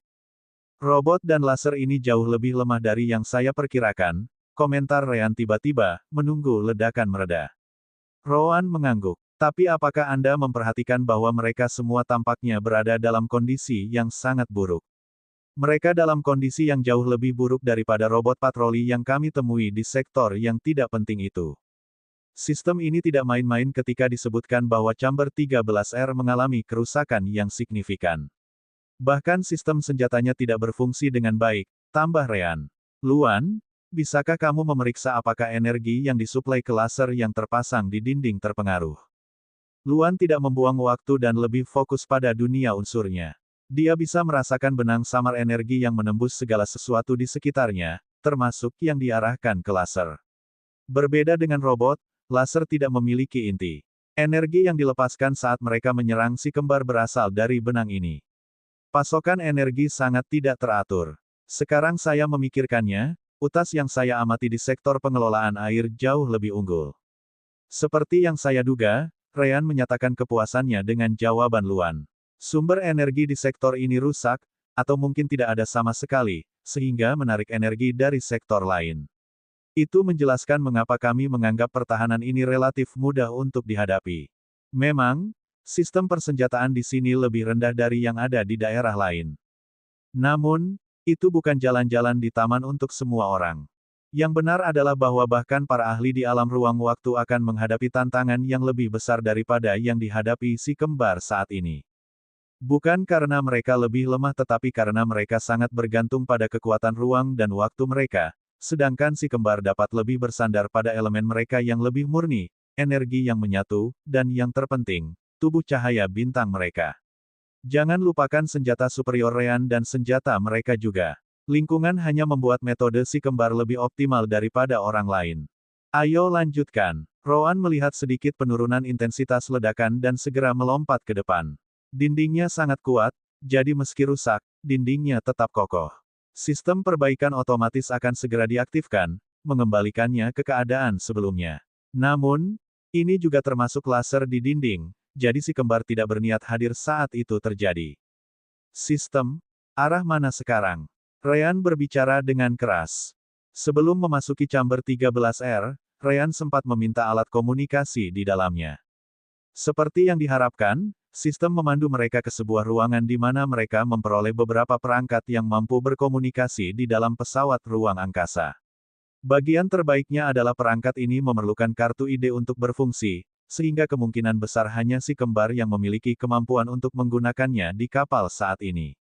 Robot dan laser ini jauh lebih lemah dari yang saya perkirakan, komentar Ryan tiba-tiba, menunggu ledakan mereda. Rowan mengangguk. Tapi apakah Anda memperhatikan bahwa mereka semua tampaknya berada dalam kondisi yang sangat buruk? Mereka dalam kondisi yang jauh lebih buruk daripada robot patroli yang kami temui di sektor yang tidak penting itu. Sistem ini tidak main-main ketika disebutkan bahwa Chamber 13R mengalami kerusakan yang signifikan. Bahkan sistem senjatanya tidak berfungsi dengan baik, tambah Ryan. Luan, bisakah kamu memeriksa apakah energi yang disuplai ke laser yang terpasang di dinding terpengaruh? Luan tidak membuang waktu dan lebih fokus pada dunia unsurnya. Dia bisa merasakan benang samar energi yang menembus segala sesuatu di sekitarnya, termasuk yang diarahkan ke laser. Berbeda dengan robot, laser tidak memiliki inti. Energi yang dilepaskan saat mereka menyerang si kembar berasal dari benang ini. Pasokan energi sangat tidak teratur. Sekarang saya memikirkannya, utas yang saya amati di sektor pengelolaan air jauh lebih unggul. Seperti yang saya duga, Ryan menyatakan kepuasannya dengan jawaban Luan. Sumber energi di sektor ini rusak, atau mungkin tidak ada sama sekali, sehingga menarik energi dari sektor lain. Itu menjelaskan mengapa kami menganggap pertahanan ini relatif mudah untuk dihadapi. Memang, sistem persenjataan di sini lebih rendah dari yang ada di daerah lain. Namun, itu bukan jalan-jalan di taman untuk semua orang. Yang benar adalah bahwa bahkan para ahli di alam ruang waktu akan menghadapi tantangan yang lebih besar daripada yang dihadapi si kembar saat ini. Bukan karena mereka lebih lemah tetapi karena mereka sangat bergantung pada kekuatan ruang dan waktu mereka, sedangkan si kembar dapat lebih bersandar pada elemen mereka yang lebih murni, energi yang menyatu, dan yang terpenting, tubuh cahaya bintang mereka. Jangan lupakan senjata superior Ryan dan senjata mereka juga. Lingkungan hanya membuat metode si kembar lebih optimal daripada orang lain. Ayo lanjutkan. Rowan melihat sedikit penurunan intensitas ledakan dan segera melompat ke depan. Dindingnya sangat kuat, jadi meski rusak, dindingnya tetap kokoh. Sistem perbaikan otomatis akan segera diaktifkan, mengembalikannya ke keadaan sebelumnya. Namun, ini juga termasuk laser di dinding, jadi si kembar tidak berniat hadir saat itu terjadi. Sistem, arah mana sekarang? Ryan berbicara dengan keras. Sebelum memasuki chamber 13R, Ryan sempat meminta alat komunikasi di dalamnya. Seperti yang diharapkan, sistem memandu mereka ke sebuah ruangan di mana mereka memperoleh beberapa perangkat yang mampu berkomunikasi di dalam pesawat ruang angkasa. Bagian terbaiknya adalah perangkat ini memerlukan kartu ide untuk berfungsi, sehingga kemungkinan besar hanya si kembar yang memiliki kemampuan untuk menggunakannya di kapal saat ini.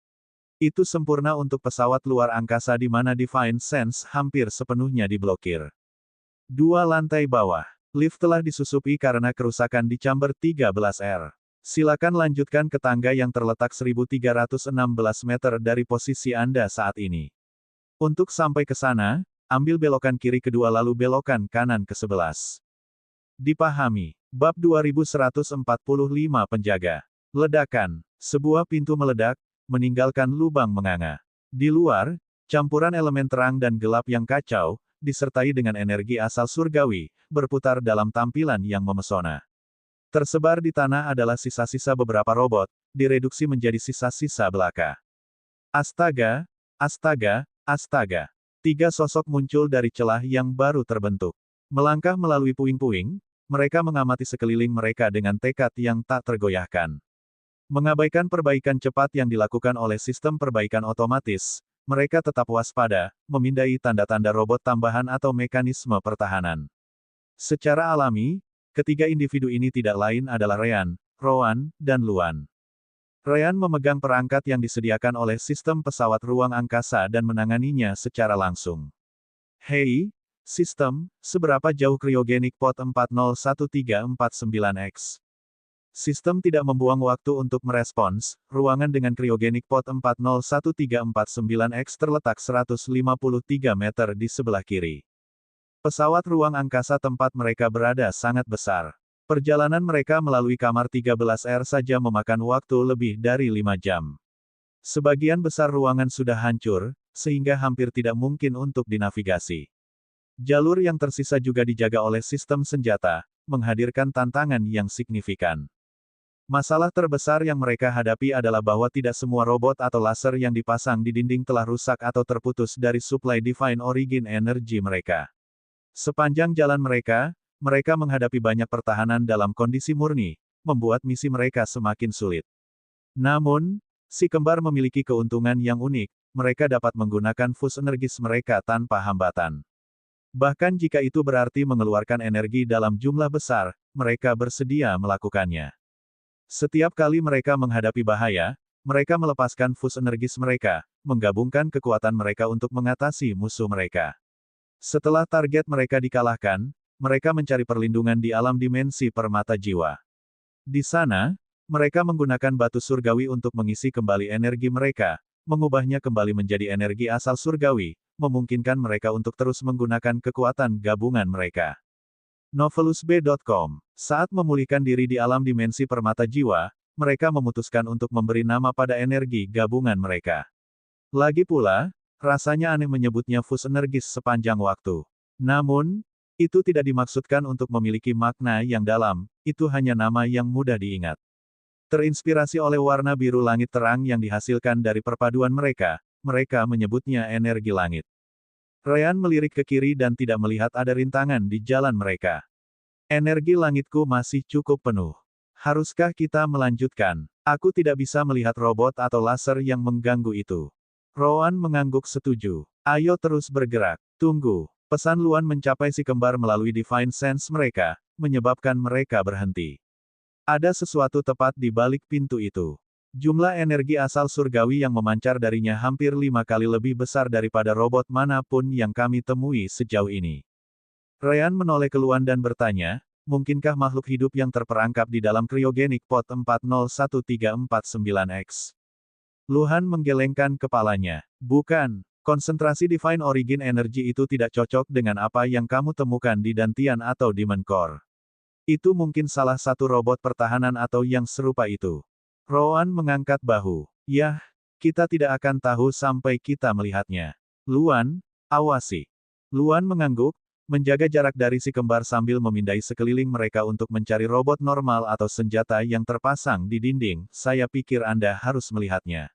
Itu sempurna untuk pesawat luar angkasa di mana Divine Sense hampir sepenuhnya diblokir. 2 lantai bawah. Lift telah disusupi karena kerusakan di chamber 13R. Silakan lanjutkan ke tangga yang terletak 1316 meter dari posisi Anda saat ini. Untuk sampai ke sana, ambil belokan kiri kedua lalu belokan kanan ke 11. Dipahami. Bab 2145 Penjaga. Ledakan. Sebuah pintu meledak, meninggalkan lubang menganga. Di luar, campuran elemen terang dan gelap yang kacau, disertai dengan energi asal surgawi, berputar dalam tampilan yang memesona. Tersebar di tanah adalah sisa-sisa beberapa robot, direduksi menjadi sisa-sisa belaka. Astaga, astaga, astaga. 3 sosok muncul dari celah yang baru terbentuk. Melangkah melalui puing-puing, mereka mengamati sekeliling mereka dengan tekad yang tak tergoyahkan. Mengabaikan perbaikan cepat yang dilakukan oleh sistem perbaikan otomatis, mereka tetap waspada, memindai tanda-tanda robot tambahan atau mekanisme pertahanan. Secara alami, ketiga individu ini tidak lain adalah Ryan, Rowan, dan Luan. Ryan memegang perangkat yang disediakan oleh sistem pesawat ruang angkasa dan menanganinya secara langsung. Hei, sistem, seberapa jauh Cryogenic Pod 401349X? Sistem tidak membuang waktu untuk merespons, ruangan dengan Cryogenic Pod 401349X terletak 153 meter di sebelah kiri. Pesawat ruang angkasa tempat mereka berada sangat besar. Perjalanan mereka melalui kamar 13R saja memakan waktu lebih dari 5 jam. Sebagian besar ruangan sudah hancur, sehingga hampir tidak mungkin untuk dinavigasi. Jalur yang tersisa juga dijaga oleh sistem senjata, menghadirkan tantangan yang signifikan. Masalah terbesar yang mereka hadapi adalah bahwa tidak semua robot atau laser yang dipasang di dinding telah rusak atau terputus dari suplai Divine Origin energi mereka. Sepanjang jalan mereka menghadapi banyak pertahanan dalam kondisi murni, membuat misi mereka semakin sulit. Namun, si kembar memiliki keuntungan yang unik, mereka dapat menggunakan fus energis mereka tanpa hambatan. Bahkan jika itu berarti mengeluarkan energi dalam jumlah besar, mereka bersedia melakukannya. Setiap kali mereka menghadapi bahaya, mereka melepaskan fus energis mereka, menggabungkan kekuatan mereka untuk mengatasi musuh mereka. Setelah target mereka dikalahkan, mereka mencari perlindungan di alam dimensi permata jiwa. Di sana, mereka menggunakan batu surgawi untuk mengisi kembali energi mereka, mengubahnya kembali menjadi energi asal surgawi, memungkinkan mereka untuk terus menggunakan kekuatan gabungan mereka. Novelusb.com. Saat memulihkan diri di alam dimensi permata jiwa, mereka memutuskan untuk memberi nama pada energi gabungan mereka. Lagi pula, rasanya aneh menyebutnya fus energis sepanjang waktu. Namun, itu tidak dimaksudkan untuk memiliki makna yang dalam, itu hanya nama yang mudah diingat. Terinspirasi oleh warna biru langit terang yang dihasilkan dari perpaduan mereka menyebutnya energi langit. Ryan melirik ke kiri dan tidak melihat ada rintangan di jalan mereka. Energi langitku masih cukup penuh. Haruskah kita melanjutkan? Aku tidak bisa melihat robot atau laser yang mengganggu itu. Rowan mengangguk setuju. Ayo terus bergerak. Tunggu. Pesan Luan mencapai si kembar melalui Divine Sense mereka, menyebabkan mereka berhenti. Ada sesuatu tepat di balik pintu itu. Jumlah energi asal surgawi yang memancar darinya hampir 5 kali lebih besar daripada robot manapun yang kami temui sejauh ini. Ryan menoleh ke Luan dan bertanya, mungkinkah makhluk hidup yang terperangkap di dalam Cryogenic Pod 401349X? Luan menggelengkan kepalanya. Bukan. Konsentrasi Divine Origin Energy itu tidak cocok dengan apa yang kamu temukan di Dantian atau Demon Core. Itu mungkin salah satu robot pertahanan atau yang serupa itu. Rowan mengangkat bahu. Yah, kita tidak akan tahu sampai kita melihatnya. Luan, awasi. Luan mengangguk, menjaga jarak dari si kembar sambil memindai sekeliling mereka untuk mencari robot normal atau senjata yang terpasang di dinding. Saya pikir Anda harus melihatnya.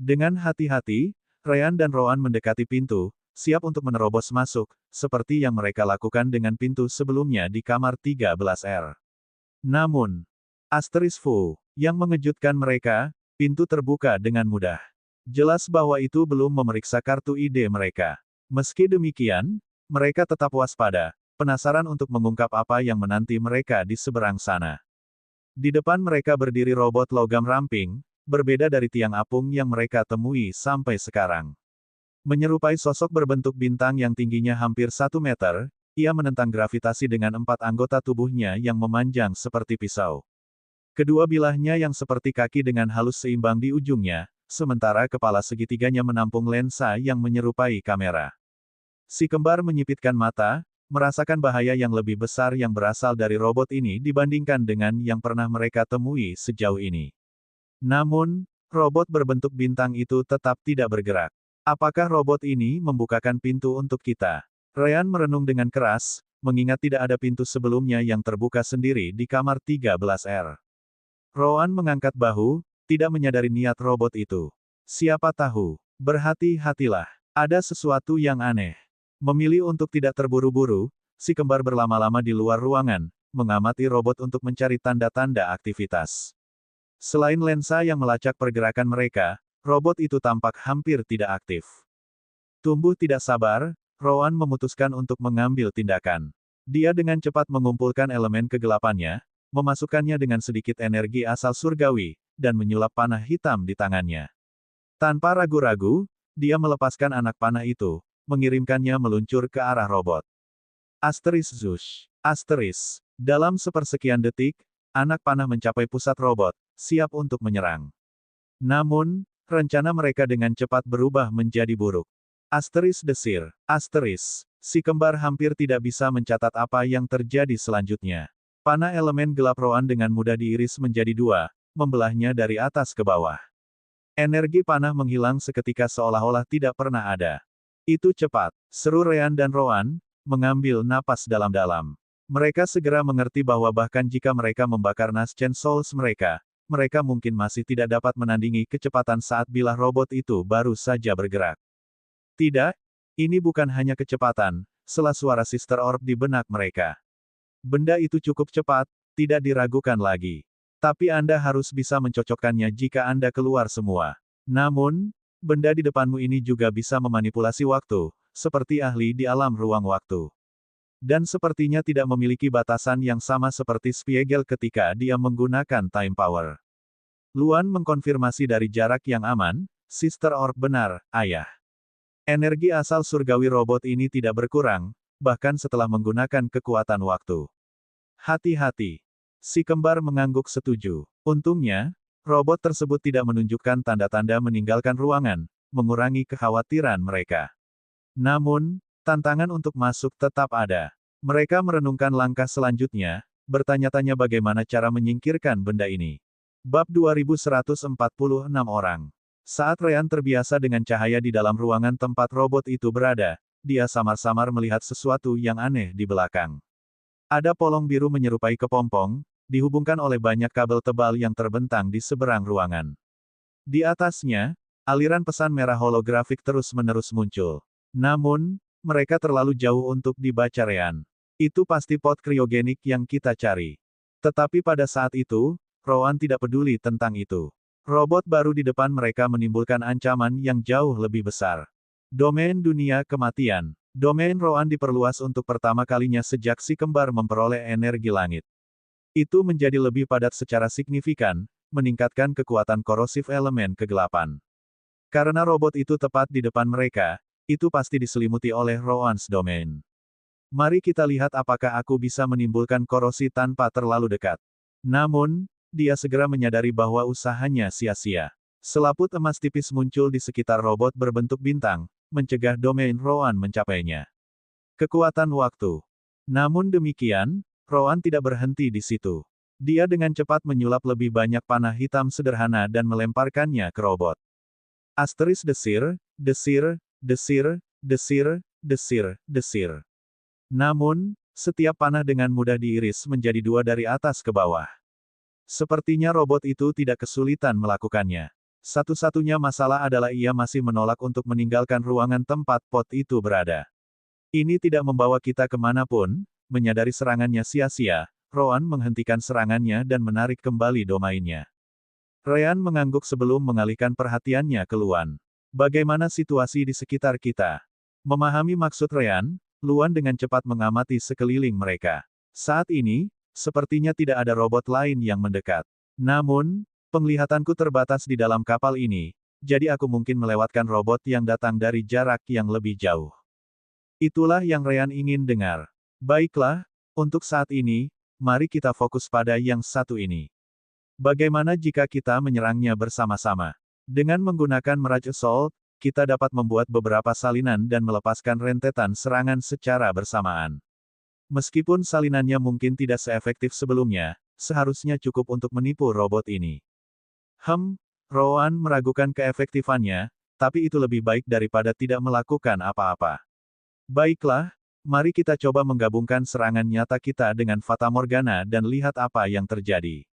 Dengan hati-hati, Ryan dan Rowan mendekati pintu, siap untuk menerobos masuk, seperti yang mereka lakukan dengan pintu sebelumnya di kamar 13R. Namun, Fu, yang mengejutkan mereka, pintu terbuka dengan mudah. Jelas bahwa itu belum memeriksa kartu ID mereka. Meski demikian, mereka tetap waspada, penasaran untuk mengungkap apa yang menanti mereka di seberang sana. Di depan mereka berdiri robot logam ramping, berbeda dari tiang apung yang mereka temui sampai sekarang. Menyerupai sosok berbentuk bintang yang tingginya hampir 1 meter, ia menentang gravitasi dengan 4 anggota tubuhnya yang memanjang seperti pisau. Kedua bilahnya yang seperti kaki dengan halus seimbang di ujungnya, sementara kepala segitiganya menampung lensa yang menyerupai kamera. Si kembar menyipitkan mata, merasakan bahaya yang lebih besar yang berasal dari robot ini dibandingkan dengan yang pernah mereka temui sejauh ini. Namun, robot berbentuk bintang itu tetap tidak bergerak. Apakah robot ini membukakan pintu untuk kita? Ryan merenung dengan keras, mengingat tidak ada pintu sebelumnya yang terbuka sendiri di kamar 13R. Rowan mengangkat bahu, tidak menyadari niat robot itu. Siapa tahu, berhati-hatilah, ada sesuatu yang aneh. Memilih untuk tidak terburu-buru, si kembar berlama-lama di luar ruangan, mengamati robot untuk mencari tanda-tanda aktivitas. Selain lensa yang melacak pergerakan mereka, robot itu tampak hampir tidak aktif. Tumbuh tidak sabar, Rowan memutuskan untuk mengambil tindakan. Dia dengan cepat mengumpulkan elemen kegelapannya, memasukkannya dengan sedikit energi asal surgawi, dan menyulap panah hitam di tangannya. Tanpa ragu-ragu, dia melepaskan anak panah itu, mengirimkannya meluncur ke arah robot. Asteris Zush. Asteris. Dalam sepersekian detik, anak panah mencapai pusat robot, siap untuk menyerang. Namun, rencana mereka dengan cepat berubah menjadi buruk. Asteris desir. Asteris. Si kembar hampir tidak bisa mencatat apa yang terjadi selanjutnya. Panah elemen gelap Roan dengan mudah diiris menjadi dua, membelahnya dari atas ke bawah. Energi panah menghilang seketika seolah-olah tidak pernah ada. Itu cepat, seru Ryan dan Roan, mengambil napas dalam-dalam. Mereka segera mengerti bahwa bahkan jika mereka membakar Naschen Souls mereka mungkin masih tidak dapat menandingi kecepatan saat bilah robot itu baru saja bergerak. Tidak, ini bukan hanya kecepatan, sela suara Sister Orb di benak mereka. Benda itu cukup cepat, tidak diragukan lagi. Tapi Anda harus bisa mencocokkannya jika Anda keluar semua. Namun, benda di depanmu ini juga bisa memanipulasi waktu, seperti ahli di alam ruang waktu. Dan sepertinya tidak memiliki batasan yang sama seperti Spiegel ketika dia menggunakan Time Power. Luan mengkonfirmasi dari jarak yang aman, Sister Orb benar, ayah. Energi asal surgawi robot ini tidak berkurang, bahkan setelah menggunakan kekuatan waktu. Hati-hati. Si kembar mengangguk setuju. Untungnya, robot tersebut tidak menunjukkan tanda-tanda meninggalkan ruangan, mengurangi kekhawatiran mereka. Namun, tantangan untuk masuk tetap ada. Mereka merenungkan langkah selanjutnya, bertanya-tanya bagaimana cara menyingkirkan benda ini. Bab 2146 orang. Saat Ryan terbiasa dengan cahaya di dalam ruangan tempat robot itu berada, dia samar-samar melihat sesuatu yang aneh di belakang. Ada polong biru menyerupai kepompong, dihubungkan oleh banyak kabel tebal yang terbentang di seberang ruangan. Di atasnya, aliran pesan merah holografik terus-menerus muncul. Namun, mereka terlalu jauh untuk dibaca Ryan. Itu pasti pot kriogenik yang kita cari. Tetapi pada saat itu, Roan tidak peduli tentang itu. Robot baru di depan mereka menimbulkan ancaman yang jauh lebih besar. Domain dunia kematian. Domain Roan diperluas untuk pertama kalinya sejak si kembar memperoleh energi langit. Itu menjadi lebih padat secara signifikan, meningkatkan kekuatan korosif elemen kegelapan. Karena robot itu tepat di depan mereka, itu pasti diselimuti oleh Roan's Domain. Mari kita lihat apakah aku bisa menimbulkan korosi tanpa terlalu dekat. Namun, dia segera menyadari bahwa usahanya sia-sia. Selaput emas tipis muncul di sekitar robot berbentuk bintang, mencegah Domain Roan mencapainya. Kekuatan waktu. Namun demikian, Roan tidak berhenti di situ. Dia dengan cepat menyulap lebih banyak panah hitam sederhana dan melemparkannya ke robot. Asteris desir, desir, desir, desir, desir, desir. Namun, setiap panah dengan mudah diiris menjadi dua dari atas ke bawah. Sepertinya robot itu tidak kesulitan melakukannya. Satu-satunya masalah adalah ia masih menolak untuk meninggalkan ruangan tempat pot itu berada. Ini tidak membawa kita kemanapun. Menyadari serangannya sia-sia, Roan menghentikan serangannya dan menarik kembali domainnya. Ryan mengangguk sebelum mengalihkan perhatiannya ke Luan. Bagaimana situasi di sekitar kita? Memahami maksud Ryan, Luan dengan cepat mengamati sekeliling mereka. Saat ini, sepertinya tidak ada robot lain yang mendekat. Namun, penglihatanku terbatas di dalam kapal ini, jadi aku mungkin melewatkan robot yang datang dari jarak yang lebih jauh. Itulah yang Ryan ingin dengar. Baiklah, untuk saat ini, mari kita fokus pada yang satu ini. Bagaimana jika kita menyerangnya bersama-sama? Dengan menggunakan Mirage Assault, kita dapat membuat beberapa salinan dan melepaskan rentetan serangan secara bersamaan. Meskipun salinannya mungkin tidak seefektif sebelumnya, seharusnya cukup untuk menipu robot ini. Roan meragukan keefektifannya, tapi itu lebih baik daripada tidak melakukan apa-apa. Baiklah, mari kita coba menggabungkan serangan nyata kita dengan Fata Morgana dan lihat apa yang terjadi.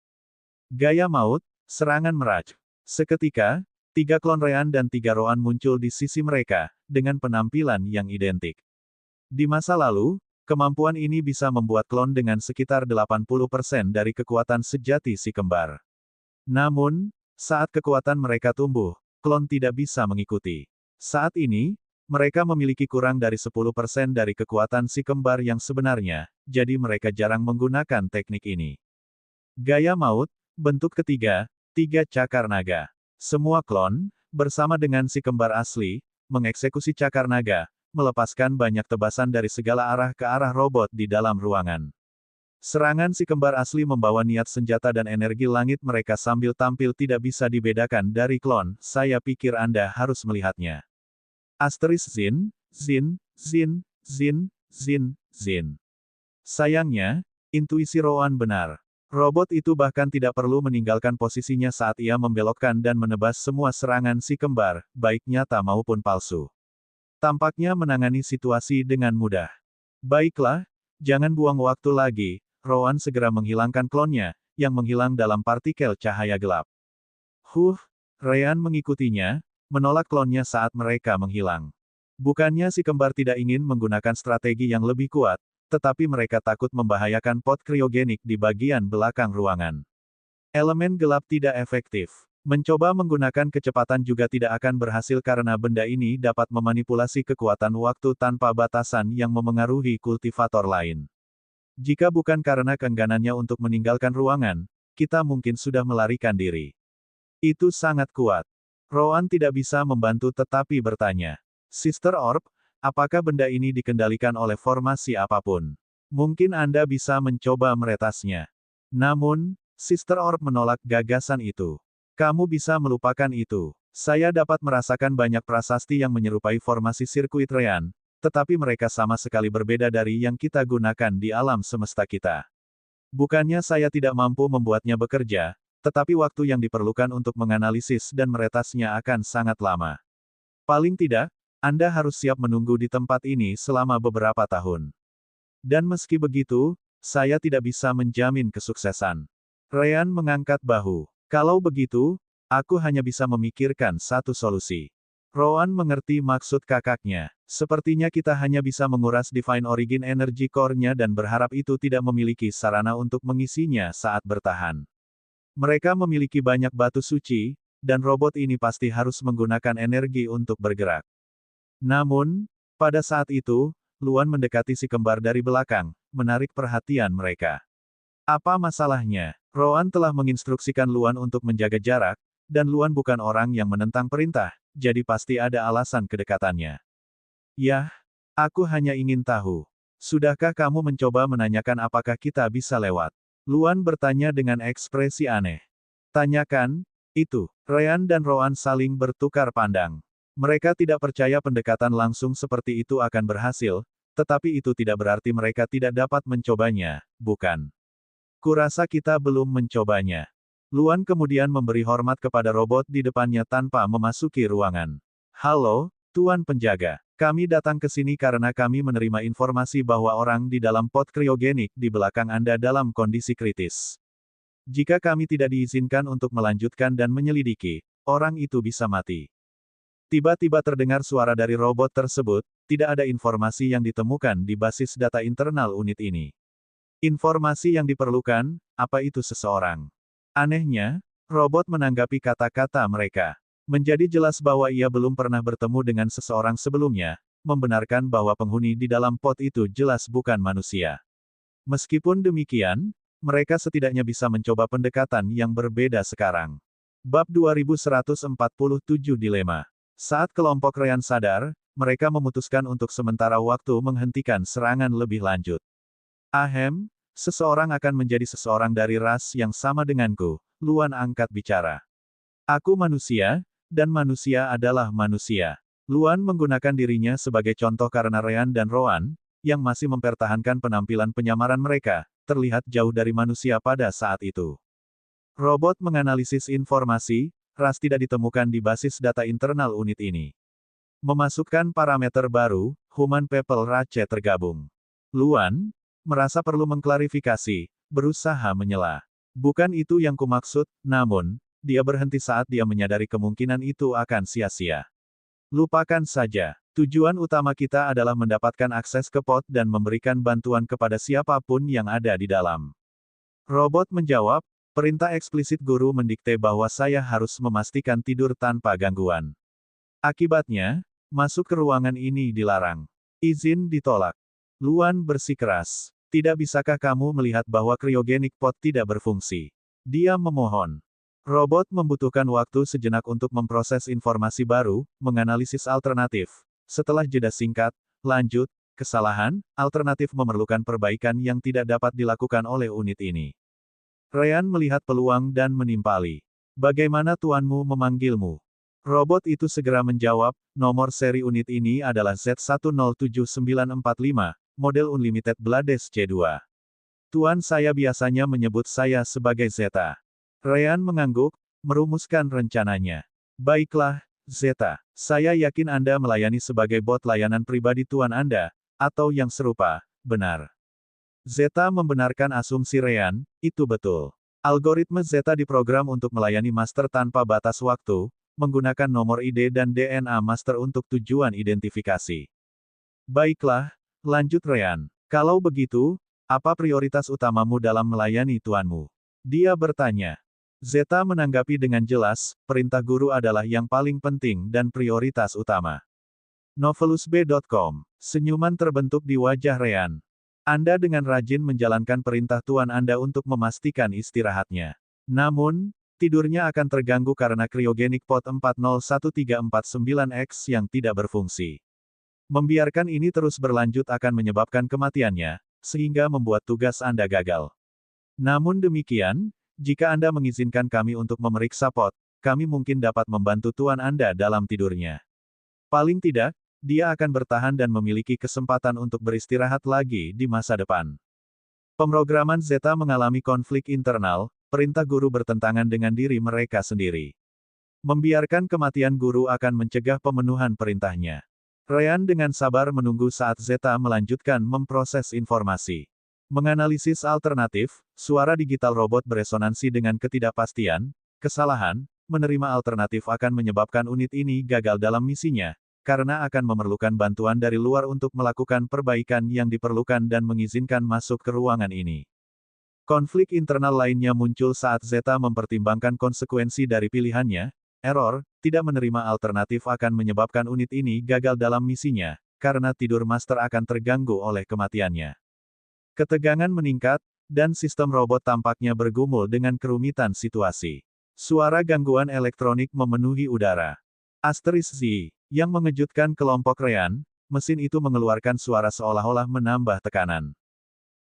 Gaya maut, serangan Mirage. Seketika, 3 klon Ryan dan 3 Roan muncul di sisi mereka, dengan penampilan yang identik. Di masa lalu, kemampuan ini bisa membuat klon dengan sekitar 80% dari kekuatan sejati si kembar. Namun, saat kekuatan mereka tumbuh, klon tidak bisa mengikuti. Saat ini, Mereka memiliki kurang dari 10% dari kekuatan si kembar yang sebenarnya, jadi mereka jarang menggunakan teknik ini. Gaya maut, bentuk ketiga, 3 cakar naga. Semua klon, bersama dengan si kembar asli, mengeksekusi cakar naga, melepaskan banyak tebasan dari segala arah ke arah robot di dalam ruangan. Serangan si kembar asli membawa niat senjata dan energi langit mereka sambil tampil tidak bisa dibedakan dari klon, saya pikir Anda harus melihatnya. Asterisk Zin, Zin, Zin, Zin, Zin, Zin. Sayangnya, intuisi Rowan benar. Robot itu bahkan tidak perlu meninggalkan posisinya saat ia membelokkan dan menebas semua serangan si kembar, baik nyata maupun palsu. Tampaknya menangani situasi dengan mudah. Baiklah, jangan buang waktu lagi. Rowan segera menghilangkan klonnya, yang menghilang dalam partikel cahaya gelap. Ryan mengikutinya, menolak klonnya saat mereka menghilang. Bukannya si kembar tidak ingin menggunakan strategi yang lebih kuat, tetapi mereka takut membahayakan pot kriogenik di bagian belakang ruangan. Elemen gelap tidak efektif. Mencoba menggunakan kecepatan juga tidak akan berhasil karena benda ini dapat memanipulasi kekuatan waktu tanpa batasan yang memengaruhi kultivator lain. Jika bukan karena keengganannya untuk meninggalkan ruangan, kita mungkin sudah melarikan diri. Itu sangat kuat. Rowan tidak bisa membantu tetapi bertanya. Sister Orb, apakah benda ini dikendalikan oleh formasi apapun? Mungkin Anda bisa mencoba meretasnya. Namun, Sister Orb menolak gagasan itu. Kamu bisa melupakan itu. Saya dapat merasakan banyak prasasti yang menyerupai formasi sirkuit Ryan, tetapi mereka sama sekali berbeda dari yang kita gunakan di alam semesta kita. Bukannya saya tidak mampu membuatnya bekerja, tetapi waktu yang diperlukan untuk menganalisis dan meretasnya akan sangat lama. Paling tidak, Anda harus siap menunggu di tempat ini selama beberapa tahun. Dan meski begitu, saya tidak bisa menjamin kesuksesan. Ryan mengangkat bahu. Kalau begitu, aku hanya bisa memikirkan satu solusi. Rowan mengerti maksud kakaknya. Sepertinya kita hanya bisa menguras Divine Origin Energy Core-nya dan berharap itu tidak memiliki sarana untuk mengisinya saat bertahan. Mereka memiliki banyak batu suci, dan robot ini pasti harus menggunakan energi untuk bergerak. Namun, pada saat itu, Luan mendekati si kembar dari belakang, menarik perhatian mereka. Apa masalahnya? Rowan telah menginstruksikan Luan untuk menjaga jarak, dan Luan bukan orang yang menentang perintah, jadi pasti ada alasan kedekatannya. Yah, aku hanya ingin tahu. Sudahkah kamu mencoba menanyakan apakah kita bisa lewat? Luan bertanya dengan ekspresi aneh. Tanyakan, itu. Ryan dan Rowan saling bertukar pandang. Mereka tidak percaya pendekatan langsung seperti itu akan berhasil, tetapi itu tidak berarti mereka tidak dapat mencobanya, bukan? Kurasa kita belum mencobanya. Luan kemudian memberi hormat kepada robot di depannya tanpa memasuki ruangan. Halo, Tuan Penjaga. Kami datang ke sini karena kami menerima informasi bahwa orang di dalam pot kriogenik di belakang Anda dalam kondisi kritis. Jika kami tidak diizinkan untuk melanjutkan dan menyelidiki, orang itu bisa mati. Tiba-tiba terdengar suara dari robot tersebut, tidak ada informasi yang ditemukan di basis data internal unit ini. Informasi yang diperlukan, apa itu seseorang? Anehnya, robot menanggapi kata-kata mereka. Menjadi jelas bahwa ia belum pernah bertemu dengan seseorang sebelumnya, membenarkan bahwa penghuni di dalam pot itu jelas bukan manusia. Meskipun demikian, mereka setidaknya bisa mencoba pendekatan yang berbeda sekarang. Bab 2147 Dilema. Saat kelompok Ryan sadar, mereka memutuskan untuk sementara waktu menghentikan serangan lebih lanjut. Ahem, seseorang akan menjadi seseorang dari ras yang sama denganku, Luan angkat bicara. Aku manusia, dan manusia adalah manusia. Luan menggunakan dirinya sebagai contoh karena Ryan dan Rowan, yang masih mempertahankan penampilan penyamaran mereka, terlihat jauh dari manusia pada saat itu. Robot menganalisis informasi, ras tidak ditemukan di basis data internal unit ini. Memasukkan parameter baru, Human People Race tergabung. Luan merasa perlu mengklarifikasi, berusaha menyela. Bukan itu yang kumaksud, namun, dia berhenti saat dia menyadari kemungkinan itu akan sia-sia. Lupakan saja. Tujuan utama kita adalah mendapatkan akses ke pot dan memberikan bantuan kepada siapapun yang ada di dalam. Robot menjawab, perintah eksplisit guru mendikte bahwa saya harus memastikan tidur tanpa gangguan. Akibatnya, Masuk ke ruangan ini dilarang. Izin ditolak. Luan bersikeras. Tidak bisakah kamu melihat bahwa cryogenic pod tidak berfungsi? Dia memohon. Robot membutuhkan waktu sejenak untuk memproses informasi baru, menganalisis alternatif. Setelah jeda singkat, lanjut, kesalahan, alternatif memerlukan perbaikan yang tidak dapat dilakukan oleh unit ini. Ryan melihat peluang dan menimpali. Bagaimana tuanmu memanggilmu? Robot itu segera menjawab, nomor seri unit ini adalah Z107945, model Unlimited Blades C2. Tuan saya biasanya menyebut saya sebagai Zeta. Ryan mengangguk, merumuskan rencananya. Baiklah, Zeta. Saya yakin Anda melayani sebagai bot layanan pribadi Tuan Anda, atau yang serupa, benar. Zeta membenarkan asumsi Ryan, itu betul. Algoritma Zeta diprogram untuk melayani master tanpa batas waktu, menggunakan nomor ID dan DNA master untuk tujuan identifikasi. Baiklah, lanjut Ryan. Kalau begitu, apa prioritas utamamu dalam melayani tuanmu? Dia bertanya. Zeta menanggapi dengan jelas, perintah guru adalah yang paling penting dan prioritas utama. Novelusb.com. Senyuman terbentuk di wajah Ryan. Anda dengan rajin menjalankan perintah tuan Anda untuk memastikan istirahatnya. Namun, tidurnya akan terganggu karena cryogenic pod 401349X yang tidak berfungsi. Membiarkan ini terus berlanjut akan menyebabkan kematiannya, sehingga membuat tugas Anda gagal. Namun demikian, jika Anda mengizinkan kami untuk memeriksa pod, kami mungkin dapat membantu tuan Anda dalam tidurnya. Paling tidak, dia akan bertahan dan memiliki kesempatan untuk beristirahat lagi di masa depan. Pemrograman Zeta mengalami konflik internal, perintah guru bertentangan dengan diri mereka sendiri. Membiarkan kematian guru akan mencegah pemenuhan perintahnya. Ryan dengan sabar menunggu saat Zeta melanjutkan memproses informasi. Menganalisis alternatif, suara digital robot beresonansi dengan ketidakpastian, kesalahan, menerima alternatif akan menyebabkan unit ini gagal dalam misinya, karena akan memerlukan bantuan dari luar untuk melakukan perbaikan yang diperlukan dan mengizinkan masuk ke ruangan ini. Konflik internal lainnya muncul saat Zeta mempertimbangkan konsekuensi dari pilihannya. Error, tidak menerima alternatif akan menyebabkan unit ini gagal dalam misinya, karena tidur master akan terganggu oleh kematiannya. Ketegangan meningkat, dan sistem robot tampaknya bergumul dengan kerumitan situasi. Suara gangguan elektronik memenuhi udara. Asterisk Z, yang mengejutkan kelompok Ryan, mesin itu mengeluarkan suara seolah-olah menambah tekanan.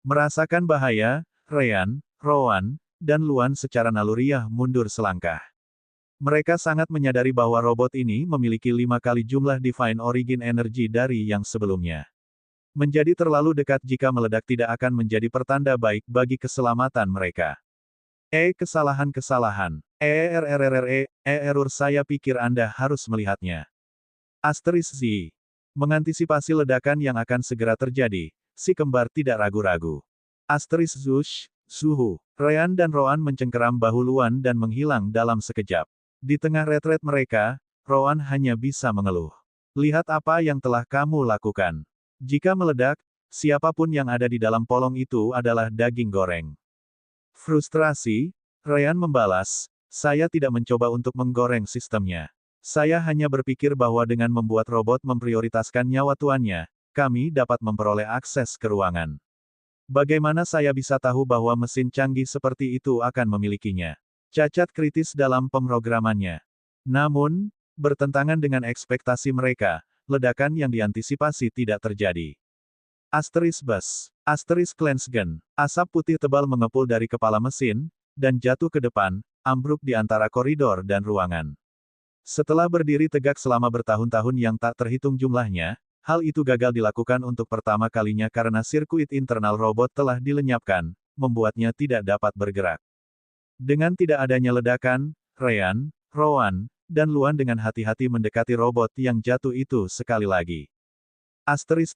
Merasakan bahaya, Ryan, Rowan, dan Luan secara naluriah mundur selangkah. Mereka sangat menyadari bahwa robot ini memiliki 5 kali jumlah Divine Origin Energy dari yang sebelumnya. Menjadi terlalu dekat jika meledak tidak akan menjadi pertanda baik bagi keselamatan mereka. Kesalahan-kesalahan. Error saya pikir Anda harus melihatnya. Asterisk Z. Mengantisipasi ledakan yang akan segera terjadi, si kembar tidak ragu-ragu. Asterisk Zuhu. Ryan dan Rowan mencengkeram bahu Luan dan menghilang dalam sekejap. Di tengah retret mereka, Rowan hanya bisa mengeluh. Lihat apa yang telah kamu lakukan. Jika meledak, siapapun yang ada di dalam polong itu adalah daging goreng. Frustrasi, Ryan membalas, saya tidak mencoba untuk menggoreng sistemnya. Saya hanya berpikir bahwa dengan membuat robot memprioritaskan nyawa tuannya, kami dapat memperoleh akses ke ruangan. Bagaimana saya bisa tahu bahwa mesin canggih seperti itu akan memilikinya? Cacat kritis dalam pemrogramannya. Namun, bertentangan dengan ekspektasi mereka, ledakan yang diantisipasi tidak terjadi. Asterisk bus. Asterisk Lensgen. Asap putih tebal mengepul dari kepala mesin, dan jatuh ke depan, ambruk di antara koridor dan ruangan. Setelah berdiri tegak selama bertahun-tahun yang tak terhitung jumlahnya, hal itu gagal dilakukan untuk pertama kalinya karena sirkuit internal robot telah dilenyapkan, membuatnya tidak dapat bergerak. Dengan tidak adanya ledakan, Ryan, Rowan, dan Luan dengan hati-hati mendekati robot yang jatuh itu sekali lagi. Asterisk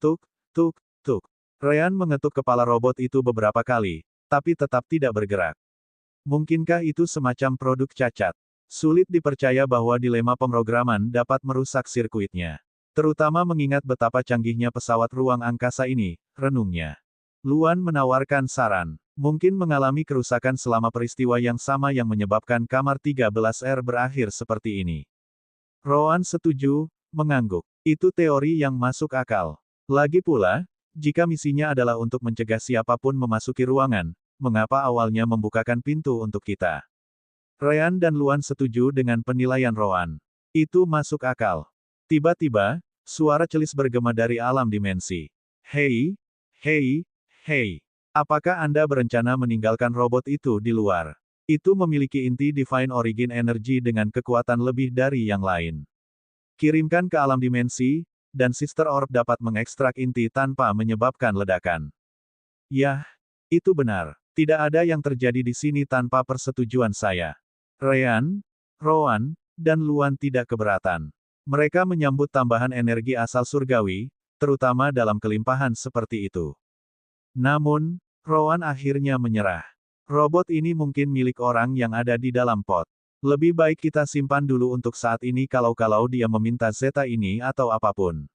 tuk. Ryan mengetuk kepala robot itu beberapa kali, tapi tetap tidak bergerak. Mungkinkah itu semacam produk cacat? Sulit dipercaya bahwa dilema pemrograman dapat merusak sirkuitnya. Terutama mengingat betapa canggihnya pesawat ruang angkasa ini, renungnya. Luan menawarkan saran. Mungkin mengalami kerusakan selama peristiwa yang sama yang menyebabkan kamar 13R berakhir seperti ini. Rowan setuju, mengangguk. Itu teori yang masuk akal. Lagi pula, jika misinya adalah untuk mencegah siapapun memasuki ruangan, mengapa awalnya membukakan pintu untuk kita? Ryan dan Luan setuju dengan penilaian Roan. Itu masuk akal. Tiba-tiba, suara celis bergema dari alam dimensi. Hei, hei, hei. Apakah Anda berencana meninggalkan robot itu di luar? Itu memiliki inti Divine Origin Energy dengan kekuatan lebih dari yang lain. Kirimkan ke alam dimensi, dan Sister Orb dapat mengekstrak inti tanpa menyebabkan ledakan. Yah, itu benar. Tidak ada yang terjadi di sini tanpa persetujuan saya. Ryan, Rowan, dan Luan tidak keberatan. Mereka menyambut tambahan energi asal surgawi, terutama dalam kelimpahan seperti itu. Namun, Rowan akhirnya menyerah. Robot ini mungkin milik orang yang ada di dalam pot. Lebih baik kita simpan dulu untuk saat ini kalau-kalau dia meminta Zeta ini atau apapun.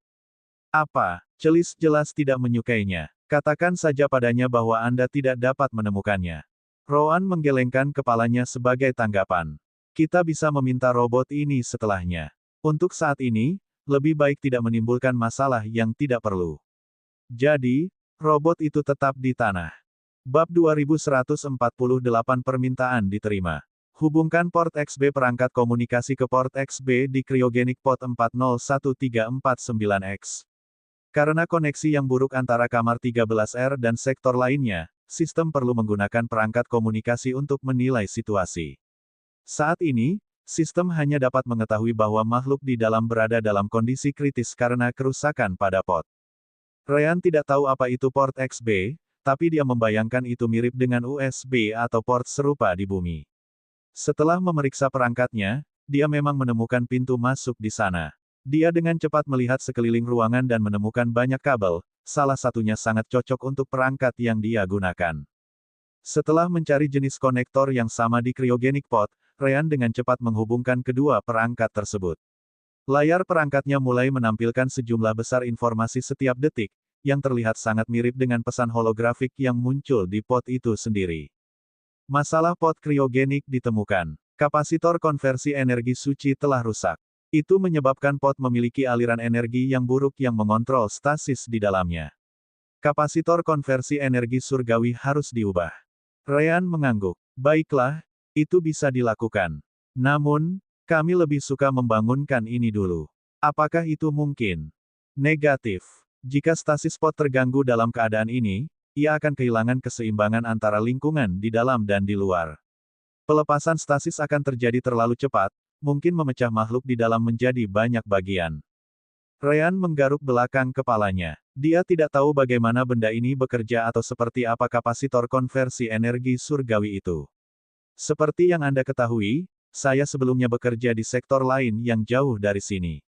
Apa? Celis jelas tidak menyukainya. Katakan saja padanya bahwa Anda tidak dapat menemukannya. Rowan menggelengkan kepalanya sebagai tanggapan. Kita bisa meminta robot ini setelahnya. Untuk saat ini, lebih baik tidak menimbulkan masalah yang tidak perlu. Jadi, robot itu tetap di tanah. Bab 2148 permintaan diterima. Hubungkan port XB perangkat komunikasi ke port XB di Cryogenic Pod 401349X. Karena koneksi yang buruk antara kamar 13R dan sektor lainnya, sistem perlu menggunakan perangkat komunikasi untuk menilai situasi. Saat ini, sistem hanya dapat mengetahui bahwa makhluk di dalam berada dalam kondisi kritis karena kerusakan pada pod. Ryan tidak tahu apa itu port XB, tapi dia membayangkan itu mirip dengan USB atau port serupa di bumi. Setelah memeriksa perangkatnya, dia memang menemukan pintu masuk di sana. Dia dengan cepat melihat sekeliling ruangan dan menemukan banyak kabel, salah satunya sangat cocok untuk perangkat yang dia gunakan. Setelah mencari jenis konektor yang sama di Cryogenic Pod, Ryan dengan cepat menghubungkan kedua perangkat tersebut. Layar perangkatnya mulai menampilkan sejumlah besar informasi setiap detik, yang terlihat sangat mirip dengan pesan holografik yang muncul di pod itu sendiri. Masalah pod kriogenik ditemukan. Kapasitor konversi energi suci telah rusak. Itu menyebabkan pod memiliki aliran energi yang buruk yang mengontrol stasis di dalamnya. Kapasitor konversi energi surgawi harus diubah. Ryan mengangguk. Baiklah, itu bisa dilakukan. Namun, kami lebih suka membangunkan ini dulu. Apakah itu mungkin? Negatif. Jika stasis pod terganggu dalam keadaan ini, ia akan kehilangan keseimbangan antara lingkungan di dalam dan di luar. Pelepasan stasis akan terjadi terlalu cepat, mungkin memecah makhluk di dalam menjadi banyak bagian. Ryan menggaruk belakang kepalanya. Dia tidak tahu bagaimana benda ini bekerja atau seperti apa kapasitor konversi energi surgawi itu. Seperti yang Anda ketahui, saya sebelumnya bekerja di sektor lain yang jauh dari sini.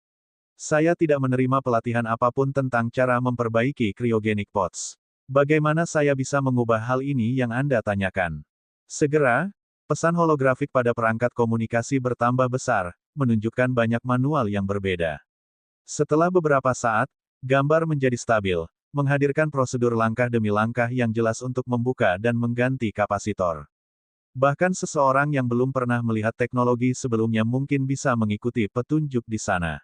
Saya tidak menerima pelatihan apapun tentang cara memperbaiki cryogenic pods. Bagaimana saya bisa mengubah hal ini yang Anda tanyakan? Segera, pesan holografik pada perangkat komunikasi bertambah besar, menunjukkan banyak manual yang berbeda. Setelah beberapa saat, gambar menjadi stabil, menghadirkan prosedur langkah demi langkah yang jelas untuk membuka dan mengganti kapasitor. Bahkan seseorang yang belum pernah melihat teknologi sebelumnya mungkin bisa mengikuti petunjuk di sana.